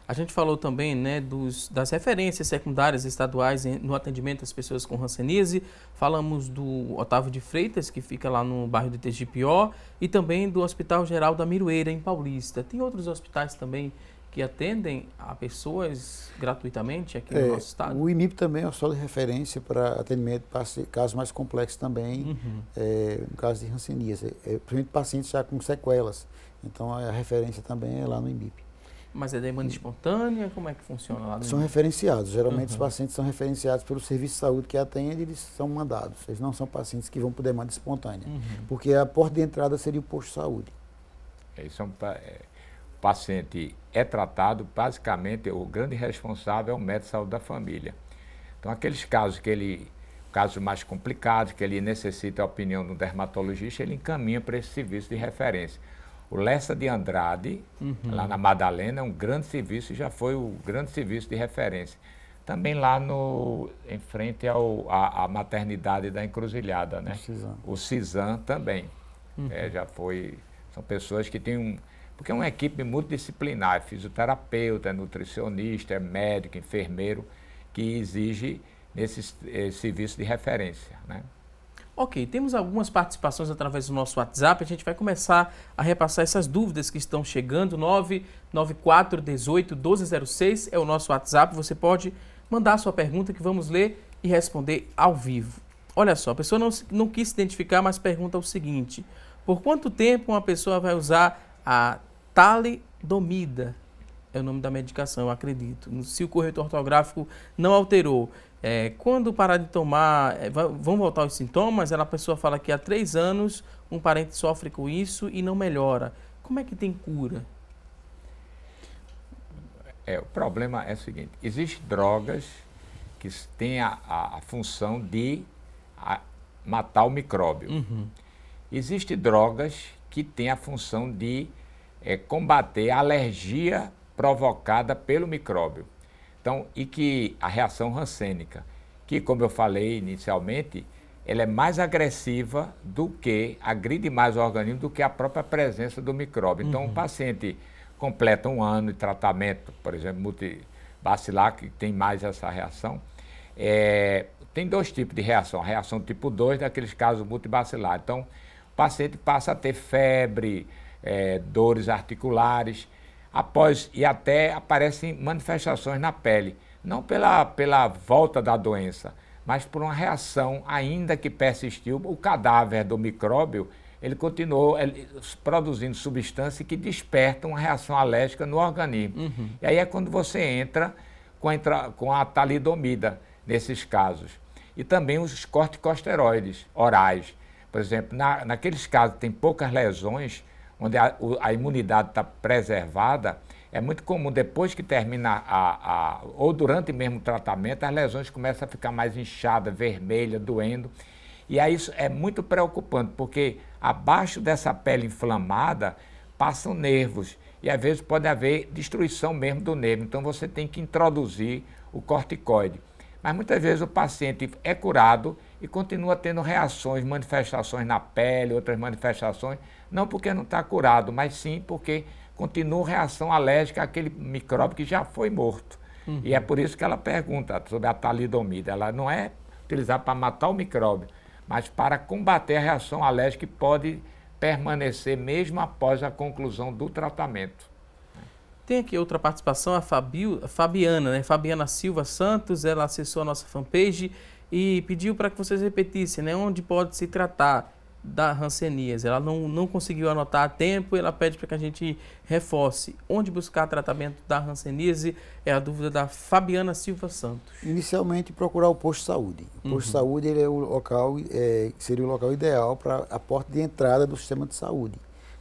A gente falou também, né, das referências secundárias estaduais no atendimento às pessoas com hanseníase. Falamos do Otávio de Freitas, que fica lá no bairro de Tegipió, e também do Hospital Geral da Miroeira, em Paulista. Tem outros hospitais também que atendem a pessoas gratuitamente aqui no nosso estado? O IMIP também é um solo de referência para atendimento de casos mais complexos também, no caso de hanseníase, principalmente pacientes já com sequelas. Então a referência também é lá no IMIP. Mas é demanda espontânea? Como é que funciona lá no São IMIP? referenciados. Geralmente os pacientes são referenciados pelo serviço de saúde que atende e eles são mandados. Eles não são pacientes que vão por demanda espontânea, porque a porta de entrada seria o posto de saúde. O paciente é tratado, basicamente, o grande responsável é o médico de saúde da família. Então, aqueles casos casos mais complicados, que ele necessita a opinião do dermatologista, ele encaminha para esse serviço de referência. O Lessa de Andrade, lá na Madalena, é um grande serviço e já foi o grande serviço de referência. Também lá em frente à maternidade da Encruzilhada, né? O CISAM também. Já foi, são pessoas que têm porque é uma equipe multidisciplinar, é fisioterapeuta, é nutricionista, é médico, enfermeiro, que exige esse serviço de referência, né? Ok, temos algumas participações através do nosso WhatsApp. A gente vai começar a repassar essas dúvidas que estão chegando. 994181206 é o nosso WhatsApp. Você pode mandar a sua pergunta que vamos ler e responder ao vivo. Olha só, a pessoa não quis se identificar, mas pergunta o seguinte: por quanto tempo uma pessoa vai usar a talidomida? É o nome da medicação, eu acredito. Se o corretor ortográfico não alterou. Quando parar de tomar, vão voltar os sintomas? A pessoa fala que há 3 anos um parente sofre com isso e não melhora. Como é que tem cura? O problema é o seguinte: existem drogas que têm a função de matar o micróbio. Existem drogas que têm a função de combater a alergia provocada pelo micróbio. Então, e que a reação rancênica, que, como eu falei inicialmente, ela é mais agressiva do que, agride mais o organismo do que a própria presença do micróbio. Então, o paciente completa 1 ano de tratamento, por exemplo, multibacilar, que tem mais essa reação. Tem 2 tipos de reação. A reação tipo 2, daqueles casos multibacilar. Então, o paciente passa a ter febre, dores articulares, e até aparecem manifestações na pele, não pela volta da doença, mas por uma reação ainda que persistiu. O cadáver do micróbio, ele continuou produzindo substâncias que despertam uma reação alérgica no organismo. E aí é quando você entra com a talidomida, nesses casos. E também os corticosteroides orais. Por exemplo, naqueles casos que tem poucas lesões, onde a imunidade está preservada, é muito comum, depois que termina ou durante mesmo o tratamento, as lesões começam a ficar mais inchadas, vermelhas, doendo. E aí isso é muito preocupante, porque abaixo dessa pele inflamada passam nervos. E às vezes pode haver destruição mesmo do nervo. Então você tem que introduzir o corticoide. Mas muitas vezes o paciente é curado e continua tendo reações, manifestações na pele, outras manifestações, não porque não está curado, mas sim porque continua reação alérgica àquele micróbio que já foi morto. E é por isso que ela pergunta sobre a talidomida. Ela não é utilizada para matar o micróbio, mas para combater a reação alérgica que pode permanecer mesmo após a conclusão do tratamento. Tem aqui outra participação, a Fabiana, né? Fabiana Silva Santos, ela acessou a nossa fanpage e pediu para que vocês repetissem, né? Onde pode se tratar da hanseníase. Ela não conseguiu anotar a tempo e ela pede para que a gente reforce. Onde buscar tratamento da hanseníase é a dúvida da Fabiana Silva Santos. Inicialmente, procurar o posto de saúde. O posto de saúde ele é o local, seria o local ideal para a porta de entrada do sistema de saúde.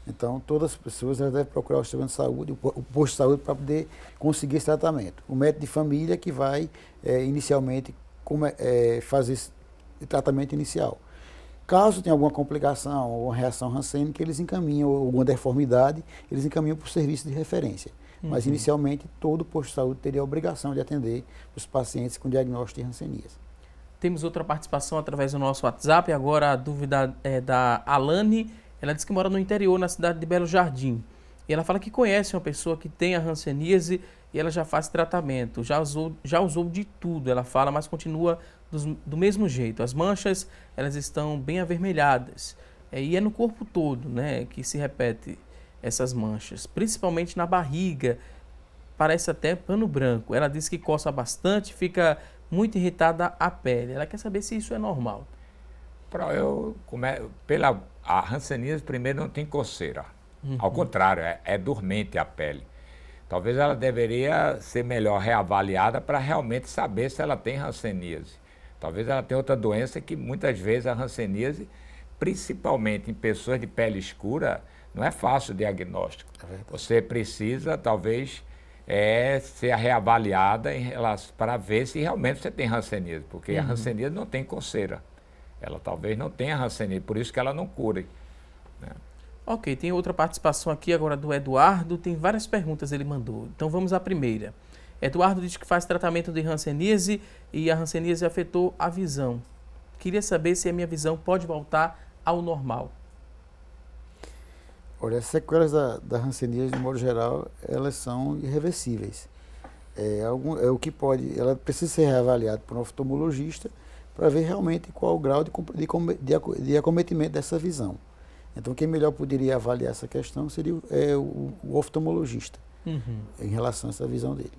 Então, todas as pessoas devem procurar o sistema de saúde, o posto de saúde, para poder conseguir esse tratamento. O médico de família que vai, inicialmente, fazer esse tratamento inicial. Caso tenha alguma complicação ou uma reação rancênica, eles encaminham, ou alguma deformidade, eles encaminham para o serviço de referência. Mas, inicialmente, todo posto de saúde teria a obrigação de atender os pacientes com diagnóstico de hanseníase. Temos outra participação através do nosso WhatsApp. Agora a dúvida é da Alane. Ela diz que mora no interior, na cidade de Belo Jardim. E ela fala que conhece uma pessoa que tem a hanseníase e ela já faz tratamento. Já usou de tudo, ela fala, mas continua do mesmo jeito. As manchas, elas estão bem avermelhadas. E é no corpo todo, né, que se repete essas manchas. Principalmente na barriga. Parece até pano branco. Ela diz que coça bastante, fica muito irritada a pele. Ela quer saber se isso é normal. A hanseníase, primeiro, não tem coceira. Ao contrário, é dormente a pele. Talvez ela deveria ser melhor reavaliada para realmente saber se ela tem hanseníase. Talvez ela tenha outra doença que muitas vezes a hanseníase, principalmente em pessoas de pele escura, não é fácil o diagnóstico. Você precisa, talvez, ser reavaliada para ver se realmente você tem hanseníase, porque a hanseníase não tem coceira. Ela talvez não tenha hanseníase, por isso que ela não cura. Né? Ok, tem outra participação aqui agora do Eduardo, tem várias perguntas ele mandou. Então vamos à primeira. Eduardo diz que faz tratamento de hanseníase e a hanseníase afetou a visão. Queria saber se a minha visão pode voltar ao normal. Olha, as sequelas da hanseníase, de modo geral, elas são irreversíveis. Ela precisa ser reavaliada por um oftalmologista para ver realmente qual o grau de acometimento dessa visão. Então, quem melhor poderia avaliar essa questão seria o oftalmologista, em relação a essa visão dele.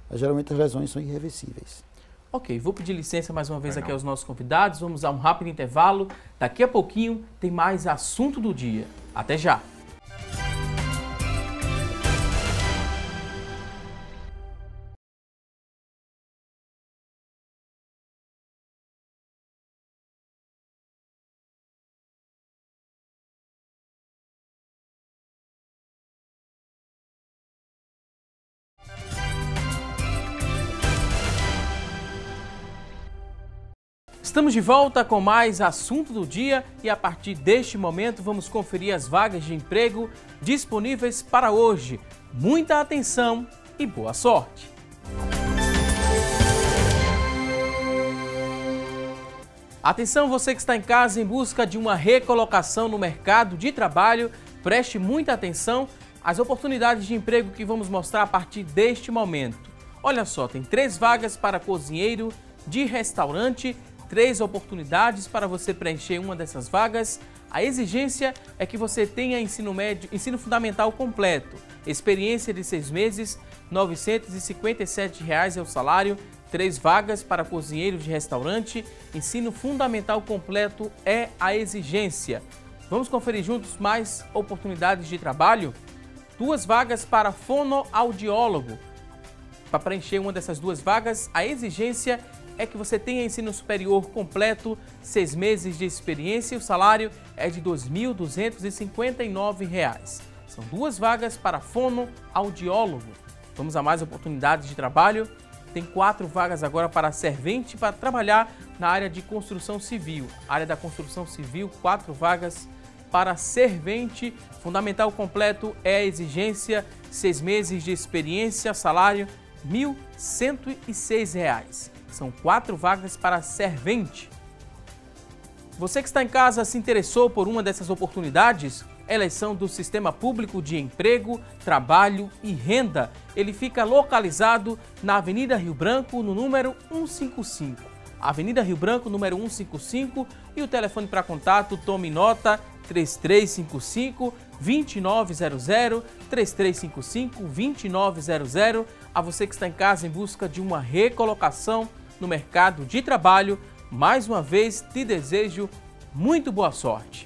Mas, geralmente, as lesões são irreversíveis. Ok, vou pedir licença mais uma vez aqui aos nossos convidados. Vamos a um rápido intervalo. Daqui a pouquinho tem mais assunto do dia. Até já! Estamos de volta com mais assunto do dia e a partir deste momento vamos conferir as vagas de emprego disponíveis para hoje. Muita atenção e boa sorte! Atenção, você que está em casa em busca de uma recolocação no mercado de trabalho, preste muita atenção às oportunidades de emprego que vamos mostrar a partir deste momento. Olha só, tem 3 vagas para cozinheiro de restaurante, 3 oportunidades para você preencher uma dessas vagas. A exigência é que você tenha ensino fundamental completo, experiência de 6 meses, R$ 957 é o salário, 3 vagas para cozinheiro de restaurante, ensino fundamental completo é a exigência. Vamos conferir juntos mais oportunidades de trabalho? 2 vagas para fonoaudiólogo. Para preencher uma dessas 2 vagas, a exigência é que você tenha ensino superior completo, 6 meses de experiência e o salário é de R$ 2.259. São 2 vagas para fonoaudiólogo. Vamos a mais oportunidades de trabalho. Tem 4 vagas agora para servente para trabalhar na área de construção civil. Área da construção civil, 4 vagas para servente. Fundamental completo é a exigência, 6 meses de experiência, salário R$ 1.106. São 4 vagas para servente. Você que está em casa se interessou por uma dessas oportunidades? Eleição do Sistema Público de Emprego, Trabalho e Renda. Ele fica localizado na Avenida Rio Branco, no número 155. Avenida Rio Branco, número 155. E o telefone para contato, tome nota, 3355-2900, 3355-2900. A você que está em casa em busca de uma recolocação no mercado de trabalho, mais uma vez te desejo muito boa sorte.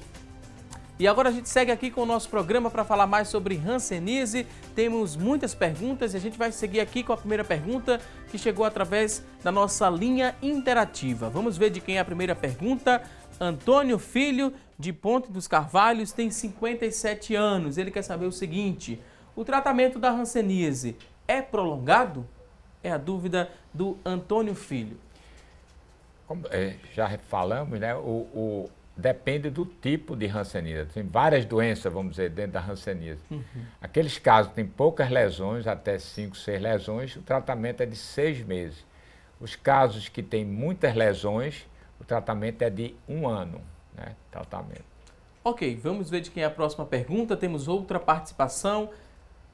E agora a gente segue aqui com o nosso programa para falar mais sobre hanseníase. Temos muitas perguntas e a gente vai seguir aqui com a primeira pergunta que chegou através da nossa linha interativa. Vamos ver de quem é a primeira pergunta. Antônio Filho, de Ponte dos Carvalhos, tem 57 anos. Ele quer saber o seguinte: o tratamento da hanseníase é prolongado? É a dúvida do Antônio Filho. Como já falamos, né? Depende do tipo de hanseníase. Tem várias doenças, vamos dizer, dentro da hanseníase. Aqueles casos que têm poucas lesões, até 5, 6 lesões, o tratamento é de 6 meses. Os casos que têm muitas lesões, o tratamento é de 1 ano, né? Tratamento. Ok, vamos ver de quem é a próxima pergunta. Temos outra participação.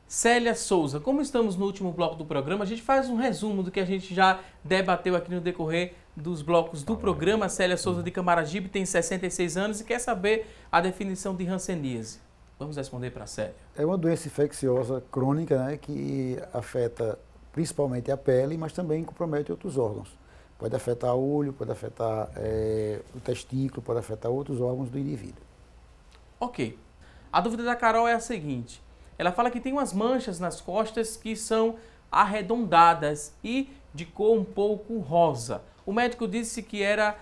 Célia Souza, como estamos no último bloco do programa, a gente faz um resumo do que a gente já debateu aqui no decorrer dos blocos do programa. Célia Souza de Camaragibe tem 66 anos e quer saber a definição de hanseníase. Vamos responder para a Célia. É uma doença infecciosa crônica, né, que afeta principalmente a pele, mas também compromete outros órgãos. Pode afetar o olho, pode afetar o testículo, pode afetar outros órgãos do indivíduo. Ok. A dúvida da Carol é a seguinte. Ela fala que tem umas manchas nas costas que são arredondadas e de cor um pouco rosa. O médico disse que era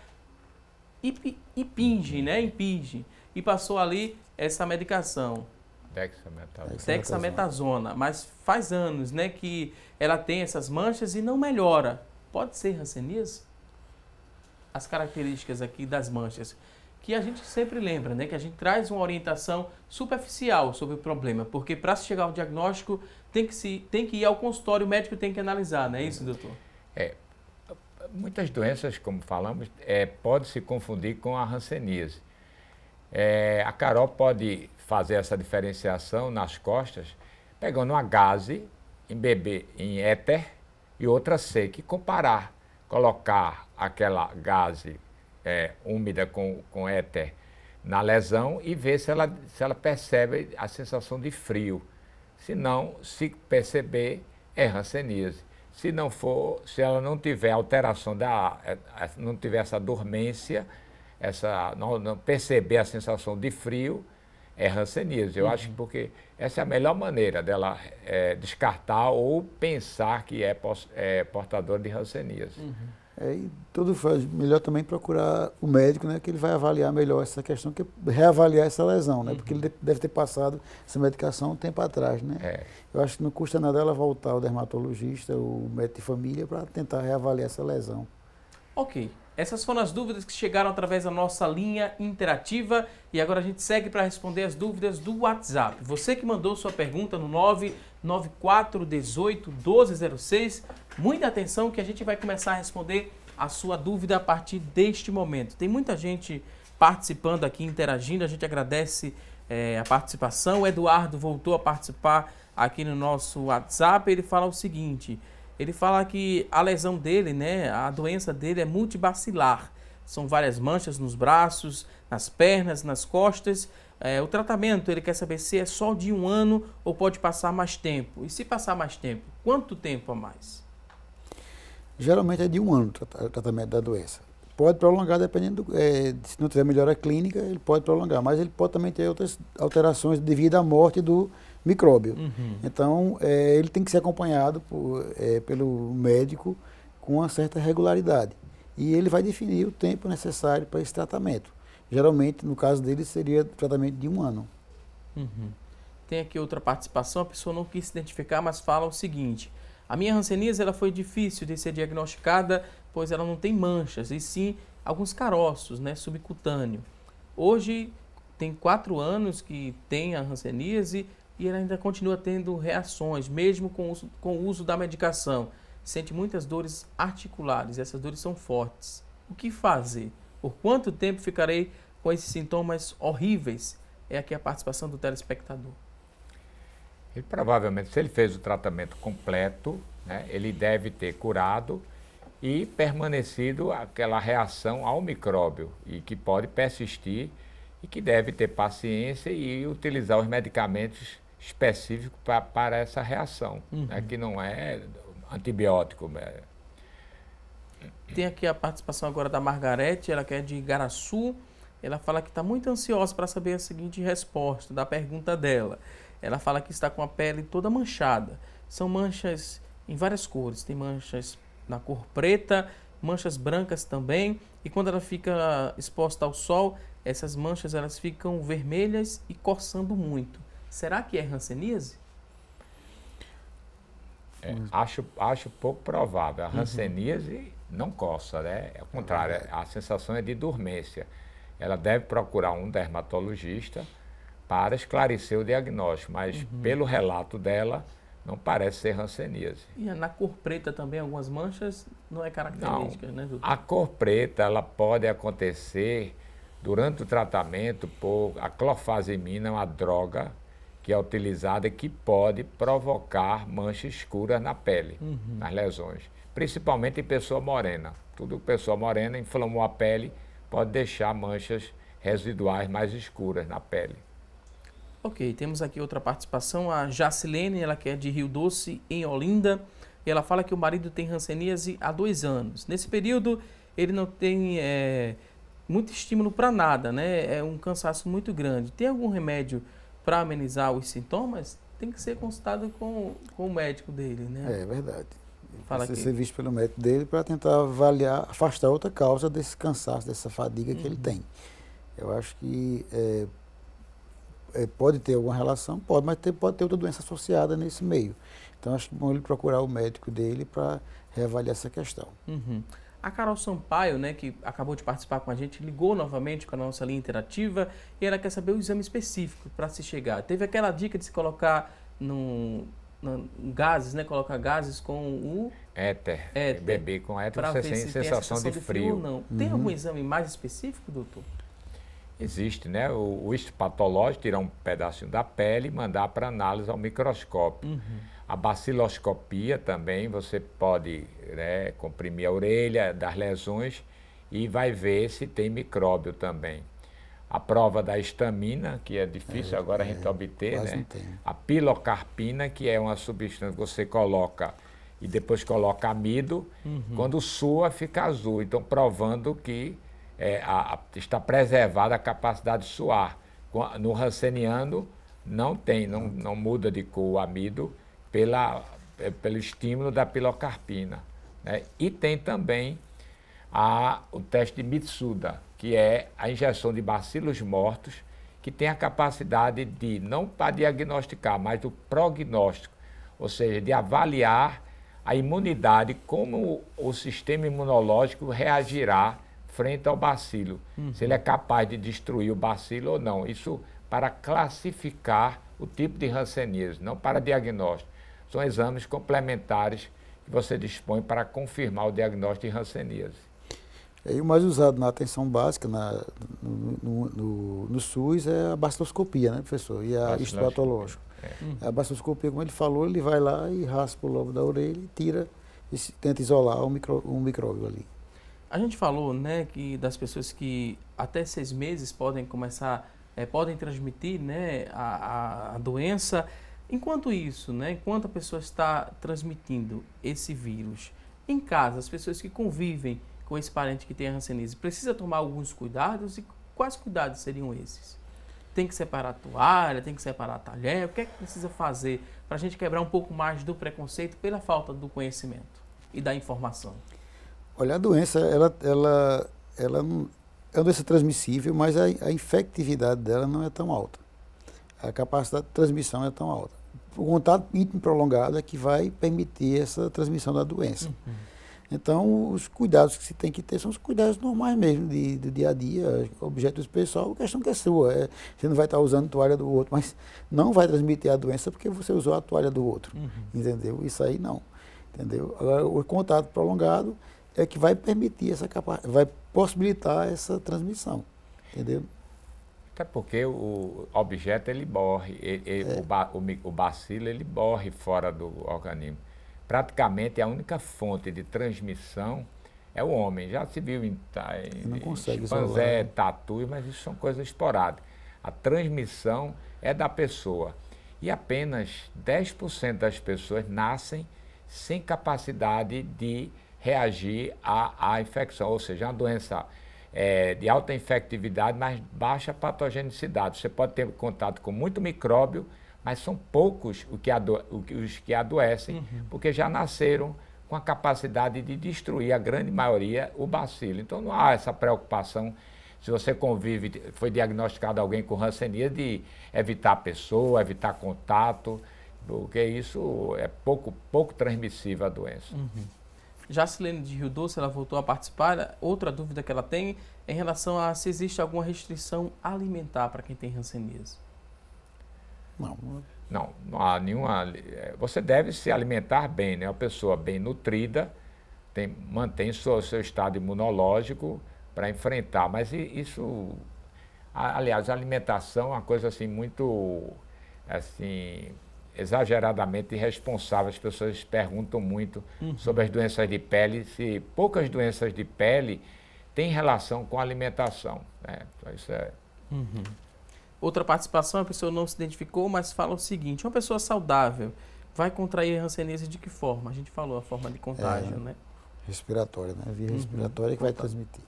impinge, né? Impinge. E passou ali essa medicação. Dexametasona. Mas faz anos, né, que ela tem essas manchas e não melhora. Pode ser hanseníase? As características aqui das manchas, que a gente sempre lembra, né, que a gente traz uma orientação superficial sobre o problema, porque para se chegar ao diagnóstico tem que ir ao consultório, o médico tem que analisar, não é isso, doutor? Muitas doenças, como falamos, pode se confundir com a hanseníase. A Carol pode fazer essa diferenciação nas costas, pegando uma gaze, embeber em éter e outra seca, e comparar, colocar aquela gaze úmida com éter na lesão e ver se ela percebe a sensação de frio. Se não, se perceber, é hanseníase. Se não for, se ela não tiver alteração não tiver essa dormência, não perceber a sensação de frio, é hanseníase. Eu acho que porque essa é a melhor maneira dela descartar ou pensar que é portador de hanseníase. E tudo faz melhor também procurar o médico, né, que ele vai avaliar melhor essa questão, que reavaliar essa lesão, né, porque ele deve ter passado essa medicação um tempo atrás, né. Eu acho que não custa nada ela voltar ao dermatologista, o médico de família, para tentar reavaliar essa lesão. Ok. Essas foram as dúvidas que chegaram através da nossa linha interativa e agora a gente segue para responder as dúvidas do WhatsApp. Você que mandou sua pergunta no 994181206, muita atenção que a gente vai começar a responder a sua dúvida a partir deste momento. Tem muita gente participando aqui, interagindo, a gente agradece a participação. O Eduardo voltou a participar aqui no nosso WhatsApp, ele fala o seguinte... Ele fala que a lesão dele, né, a doença dele é multibacilar. São várias manchas nos braços, nas pernas, nas costas. O tratamento, ele quer saber se é só de 1 ano ou pode passar mais tempo. E se passar mais tempo, quanto tempo a mais? Geralmente é de 1 ano o tratamento da doença. Pode prolongar dependendo, se não tiver melhora clínica, ele pode prolongar. Mas ele pode também ter outras alterações devido à morte do micróbio. Então, ele tem que ser acompanhado pelo médico com uma certa regularidade. E ele vai definir o tempo necessário para esse tratamento. Geralmente, no caso dele, seria tratamento de 1 ano. Tem aqui outra participação, a pessoa não quis se identificar, mas fala o seguinte: a minha hanseníase ela foi difícil de ser diagnosticada, pois ela não tem manchas, e sim alguns caroços, né, subcutâneo. Hoje tem 4 anos que tem a hanseníase e ela ainda continua tendo reações, mesmo com o uso da medicação. Sente muitas dores articulares, essas dores são fortes. O que fazer? Por quanto tempo ficarei com esses sintomas horríveis? É aqui a participação do telespectador. Ele provavelmente, se ele fez o tratamento completo, né, ele deve ter curado e permanecido aquela reação ao micróbio e que pode persistir e que deve ter paciência e utilizar os medicamentos específicos para essa reação, né, que não é antibiótico. Tem aqui a participação agora da Margarete, ela que é de Igaraçu. Ela fala que está muito ansiosa para saber a seguinte resposta da pergunta dela. Ela fala que está com a pele toda manchada. São manchas em várias cores. Tem manchas na cor preta, manchas brancas também. E quando ela fica exposta ao sol, essas manchas elas ficam vermelhas e coçando muito. Será que é hanseníase? Acho pouco provável. A hanseníase não coça, né? Ao contrário, a sensação é de dormência. Ela deve procurar um dermatologista para esclarecer o diagnóstico, mas pelo relato dela, não parece ser hanseníase. E na cor preta também, algumas manchas não é característica, né, doutor? A cor preta, ela pode acontecer durante o tratamento por a clofazimina, uma droga que é utilizada e que pode provocar manchas escuras na pele, nas lesões, principalmente em pessoa morena. Tudo pessoa morena inflamou a pele, pode deixar manchas residuais mais escuras na pele. Ok, temos aqui outra participação, a Jacilene, ela que é de Rio Doce, em Olinda, e ela fala que o marido tem hanseníase há 2 anos. Nesse período, ele não tem muito estímulo para nada, né? É um cansaço muito grande. Tem algum remédio para amenizar os sintomas? Tem que ser consultado com o médico dele, né? É verdade. Fala Precisa ser visto pelo médico dele para tentar avaliar, afastar outra causa desse cansaço, dessa fadiga que ele tem. Eu acho que pode ter alguma relação, pode, mas pode ter outra doença associada nesse meio. Então, acho que é bom ele procurar o médico dele para reavaliar essa questão. A Carol Sampaio, né, que acabou de participar com a gente, ligou novamente com a nossa linha interativa e ela quer saber o exame específico para se chegar. Teve aquela dica de se colocar gases, né, colocar gases com o éter. Beber com éter, você tem sensação de frio. Ou não. Tem algum exame mais específico, doutor? Existe, né? O histopatológico, tirar um pedacinho da pele e mandar para análise ao microscópio. A baciloscopia também, você pode, né, comprimir a orelha das lesões e vai ver se tem micróbio também. A prova da histamina, que é difícil agora a gente obter, né? A pilocarpina, que é uma substância que você coloca e depois coloca amido, quando sua fica azul. Então, provando que está preservada a capacidade de suar. No ranceniano não muda de cor o amido pelo estímulo da pilocarpina, né? E tem também o teste de Mitsuda, que é a injeção de bacilos mortos, que tem a capacidade de, não para diagnosticar, mas do prognóstico, ou seja, de avaliar a imunidade, como o sistema imunológico reagirá frente ao bacilo, se ele é capaz de destruir o bacilo ou não. Isso para classificar o tipo de hanseníase, não para diagnóstico. São exames complementares que você dispõe para confirmar o diagnóstico de hanseníase. E o mais usado na atenção básica, no SUS, é a baciloscopia, né, professor? E a histopatológica. A baciloscopia, como ele falou, ele vai lá e raspa o lobo da orelha e tira, e tenta isolar um micróbio ali. A gente falou, né, que das pessoas que até 6 meses podem começar, podem transmitir, né, a doença. Enquanto isso, né, enquanto a pessoa está transmitindo esse vírus, em casa, as pessoas que convivem com esse parente que tem a hanseníase, precisa tomar alguns cuidados? E quais cuidados seriam esses? Tem que separar a toalha, tem que separar a talher? O que é que precisa fazer para a gente quebrar um pouco mais do preconceito pela falta do conhecimento e da informação? Olha, a doença, ela é uma doença transmissível, mas a infectividade dela não é tão alta. a capacidade de transmissão é tão alta. O contato íntimo prolongado é que vai permitir essa transmissão da doença. Então, os cuidados que se tem que ter são os cuidados normais mesmo, do dia a dia, objetos pessoal, a questão que é sua. Você não vai estar usando a toalha do outro, mas não vai transmitir a doença porque você usou a toalha do outro, entendeu? Isso aí não, entendeu? Agora, o contato prolongado é que vai permitir vai possibilitar essa transmissão, entendeu? Até porque o objeto, ele morre, o bacilo, ele morre fora do organismo. Praticamente a única fonte de transmissão é o homem. Já se viu em chimpanzé, tatu, mas isso são coisas esporádicas. A transmissão é da pessoa. E apenas 10% das pessoas nascem sem capacidade de reagir à infecção, ou seja, uma doença de alta infectividade, mas baixa patogenicidade. Você pode ter contato com muito micróbio, mas são poucos os que adoecem, porque já nasceram com a capacidade de destruir, a grande maioria, o bacilo. Então não há essa preocupação, se você convive, foi diagnosticado alguém com hanseníase, de evitar a pessoa, evitar contato, porque isso é pouco transmissível a doença. Jacilene de Rio Doce, ela voltou a participar. Outra dúvida que ela tem é em relação a se existe alguma restrição alimentar para quem tem hanseníase. Não há nenhuma. Você deve se alimentar bem, né? Uma pessoa bem nutrida mantém seu estado imunológico para enfrentar. Mas isso, aliás, a alimentação é uma coisa assim muito assim, exageradamente irresponsável. As pessoas perguntam muito sobre as doenças de pele, se poucas doenças de pele têm relação com a alimentação, né? Então, isso é... Outra participação, a pessoa não se identificou, mas fala o seguinte: uma pessoa saudável vai contrair hanseníase de que forma? A gente falou a forma de contágio, né? Respiratória, né? A via respiratória que vai transmitir.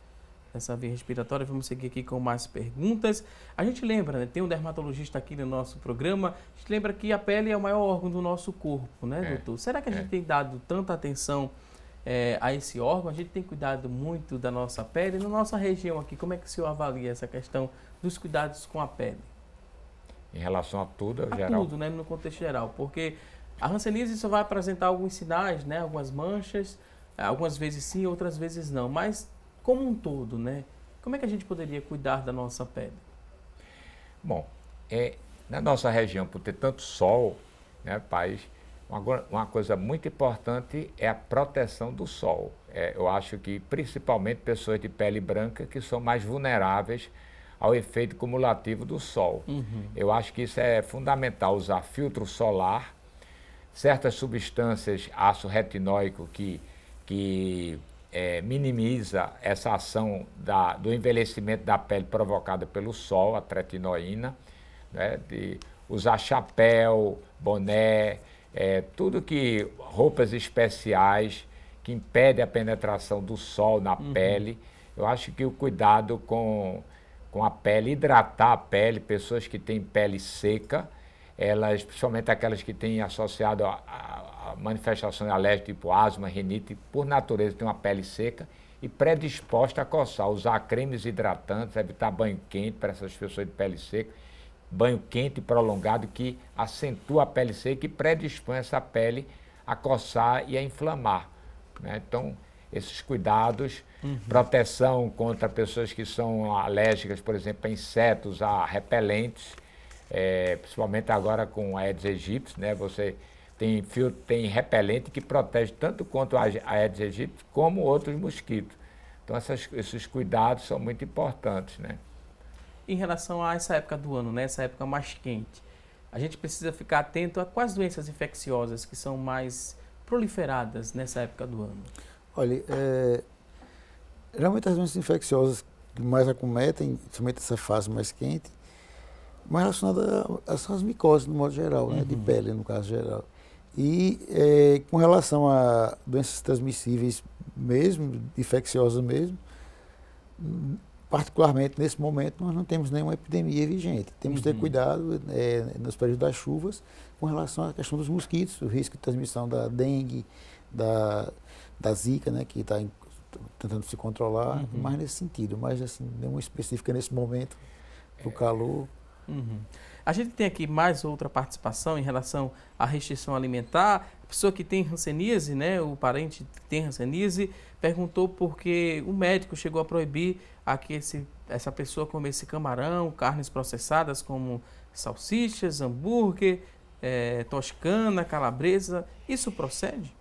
Essa via respiratória, vamos seguir aqui com mais perguntas. A gente lembra, né? Tem um dermatologista aqui no nosso programa, a gente lembra que a pele é o maior órgão do nosso corpo, né, doutor? Será que a gente tem dado tanta atenção a esse órgão? A gente tem cuidado muito da nossa pele? Na nossa região aqui, como é que o senhor avalia essa questão dos cuidados com a pele? Em relação a tudo, geral? A tudo, né, no contexto geral, porque a hanseníase só vai apresentar alguns sinais, né, algumas manchas, algumas vezes sim, outras vezes não, mas como um todo, né, como é que a gente poderia cuidar da nossa pele? Bom, na nossa região, por ter tanto sol, né, país, uma coisa muito importante é a proteção do sol. Eu acho que principalmente pessoas de pele branca que são mais vulneráveis ao efeito cumulativo do sol. Eu acho que isso é fundamental, usar filtro solar, certas substâncias, ácido retinóico que minimiza essa ação do envelhecimento da pele provocada pelo sol, a tretinoína, né, de usar chapéu, boné, tudo que roupas especiais que impedem a penetração do sol na pele. Eu acho que o cuidado com a pele, hidratar a pele, pessoas que têm pele seca, elas, principalmente aquelas que têm associado a manifestações alérgicas, tipo asma, rinite, por natureza tem uma pele seca e predisposta a coçar, usar cremes hidratantes, evitar banho quente para essas pessoas de pele seca, banho quente prolongado que acentua a pele seca e predispõe essa pele a coçar e a inflamar, né? Então, esses cuidados, proteção contra pessoas que são alérgicas, por exemplo, a insetos, a repelentes, principalmente agora com a Aedes aegypti, né? Você tem repelente que protege tanto quanto a Aedes aegypti como outros mosquitos. Então, esses cuidados são muito importantes, né? Em relação a essa época do ano, né? Essa época mais quente, a gente precisa ficar atento a quais doenças infecciosas que são mais proliferadas nessa época do ano. Olha, geralmente as doenças infecciosas que mais acometem, principalmente essa fase mais quente, mais relacionadas às micoses, no modo geral, né, de pele, no caso geral. E com relação a doenças transmissíveis mesmo, infecciosas mesmo, particularmente nesse momento nós não temos nenhuma epidemia vigente. Temos que ter cuidado nos períodos das chuvas com relação à questão dos mosquitos, o risco de transmissão da dengue, da zika, né, que está tentando se controlar, mais nesse sentido, mas assim, nenhuma específica nesse momento, do calor. A gente tem aqui mais outra participação em relação à restrição alimentar. A pessoa que tem hanseníase, né, o parente que tem hanseníase, perguntou porque o médico chegou a proibir essa pessoa comesse camarão, carnes processadas como salsichas, hambúrguer, toscana, calabresa. Isso procede?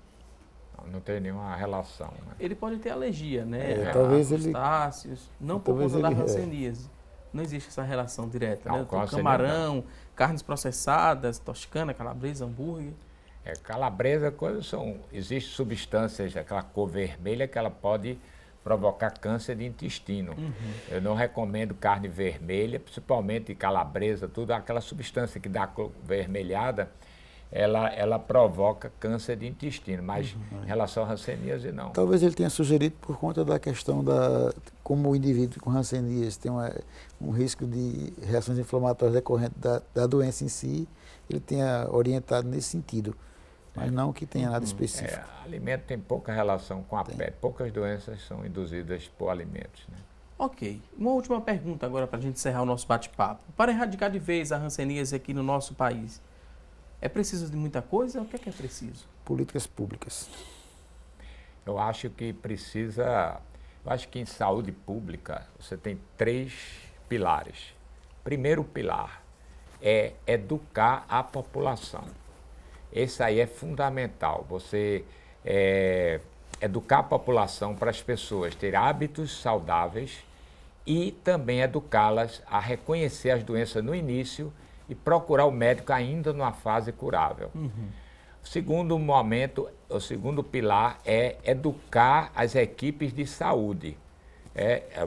Não tem nenhuma relação. Né? Ele pode ter alergia, né? Talvez ele... crustáceos, não por conta da hanseníase. Não existe essa relação direta, não, né? Camarão, carnes processadas, toscana, calabresa, hambúrguer. Calabresa, existem substâncias, aquela cor vermelha que ela pode provocar câncer de intestino. Eu não recomendo carne vermelha, principalmente calabresa, tudo aquela substância que dá cor vermelhada, ela provoca câncer de intestino, mas em relação à hanseníase, não. Talvez ele tenha sugerido por conta da questão como o indivíduo com hanseníase tem um risco de reações inflamatórias decorrentes da doença em si, ele tenha orientado nesse sentido. Mas não que tenha nada específico. Alimento tem pouca relação com a pele. Poucas doenças são induzidas por alimentos. Né? Ok. Uma última pergunta agora para a gente encerrar o nosso bate-papo. Para erradicar de vez a hanseníase aqui no nosso país, é preciso de muita coisa? O que é preciso? Políticas públicas. Eu acho que em saúde pública você tem 3 pilares. Primeiro pilar é educar a população. Esse aí é fundamental, você educar a população para as pessoas terem hábitos saudáveis e também educá-las a reconhecer as doenças no início e procurar o médico ainda numa fase curável. O segundo pilar é educar as equipes de saúde,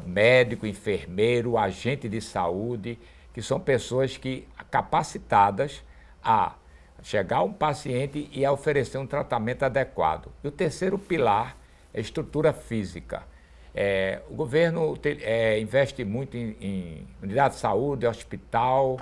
médico, enfermeiro, agente de saúde, que são pessoas capacitadas a chegar a um paciente e a oferecer um tratamento adequado. E o terceiro pilar é estrutura física. O governo investe muito em unidade de saúde, hospital.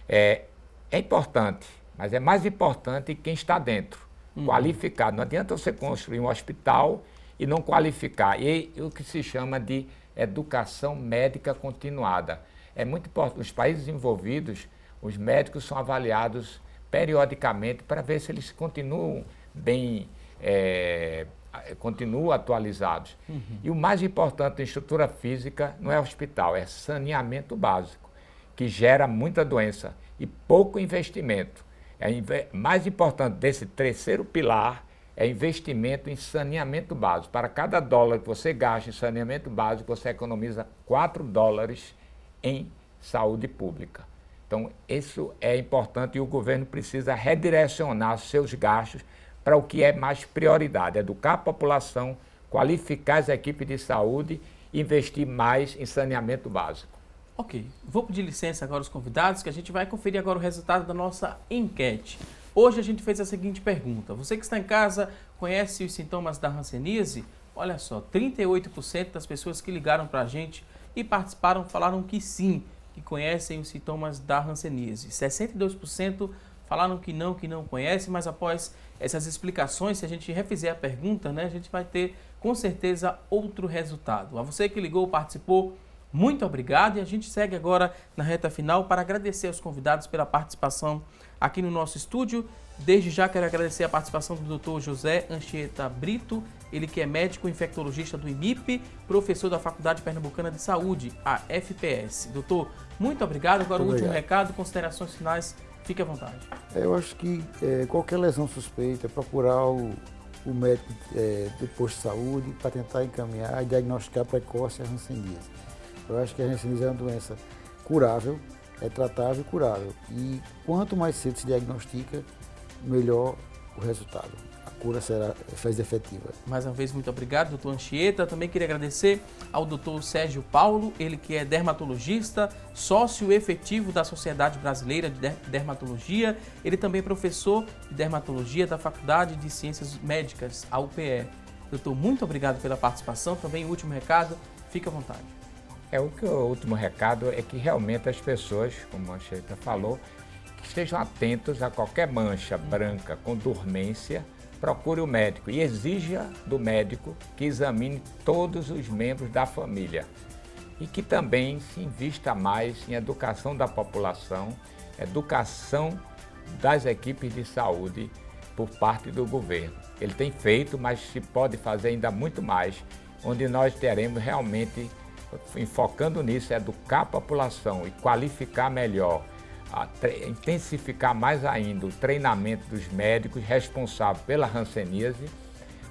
É importante, mas é mais importante quem está dentro, qualificado. Não adianta você construir um hospital e não qualificar. E o que se chama de educação médica continuada. É muito importante. Os países envolvidos, os médicos são avaliados periodicamente para ver se eles continuam bem, continuam atualizados. E o mais importante em estrutura física não é hospital, é saneamento básico, que gera muita doença e pouco investimento. Mais importante desse terceiro pilar é investimento em saneamento básico. Para cada dólar que você gasta em saneamento básico, você economiza 4 dólares em saúde pública. Então, isso é importante e o governo precisa redirecionar seus gastos para o que é mais prioridade, educar a população, qualificar as equipes de saúde e investir mais em saneamento básico. Ok, vou pedir licença agora aos convidados, que a gente vai conferir agora o resultado da nossa enquete. Hoje a gente fez a seguinte pergunta: você que está em casa conhece os sintomas da hanseníase? Olha só, 38% das pessoas que ligaram para a gente e participaram falaram que sim, que conhecem os sintomas da hanseníase. 62% falaram que não conhecem, mas após essas explicações, se a gente refizer a pergunta, né, a gente vai ter com certeza outro resultado. A você que ligou, participou, muito obrigado, e a gente segue agora na reta final para agradecer aos convidados pela participação aqui no nosso estúdio. Desde já quero agradecer a participação do Dr. José Anchieta Brito, ele que é médico infectologista do IMIP, professor da Faculdade Pernambucana de Saúde, a FPS. Doutor, muito obrigado. Agora o último recado, considerações finais, fique à vontade. Eu acho que qualquer lesão suspeita, procurar o médico do posto de saúde para tentar encaminhar e diagnosticar precoce a hanseníase. Eu acho que a hanseníase é uma doença curável, é tratável e curável. E quanto mais cedo se diagnostica, melhor o resultado. A cura faz efetiva. Mais uma vez, muito obrigado, doutor Anchieta. Também queria agradecer ao doutor Sérgio Paulo, ele que é dermatologista, sócio efetivo da Sociedade Brasileira de Dermatologia. Ele também é professor de dermatologia da Faculdade de Ciências Médicas, a UPE. Doutor, muito obrigado pela participação. Também o último recado, fique à vontade. O último recado é que realmente as pessoas, como a Anchieta falou, que estejam atentos a qualquer mancha branca com dormência, procure o médico e exija do médico que examine todos os membros da família e que também se invista mais em educação da população educação das equipes de saúde por parte do governo. Ele tem feito, mas se pode fazer ainda muito mais, onde nós teremos realmente, enfocando nisso, educar a população e qualificar melhor, intensificar mais ainda o treinamento dos médicos responsáveis pela hanseníase,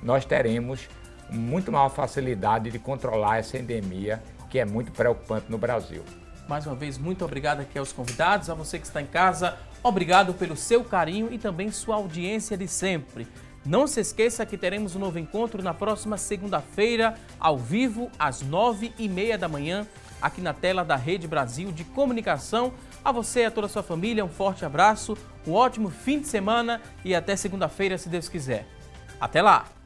nós teremos muito maior facilidade de controlar essa endemia, que é muito preocupante no Brasil. Mais uma vez, muito obrigado aqui aos convidados, a você que está em casa, obrigado pelo seu carinho e também sua audiência de sempre. Não se esqueça que teremos um novo encontro na próxima segunda-feira, ao vivo, às 9h30 da manhã, aqui na tela da Rede Brasil de Comunicação. A você e a toda a sua família, um forte abraço, um ótimo fim de semana e até segunda-feira, se Deus quiser. Até lá!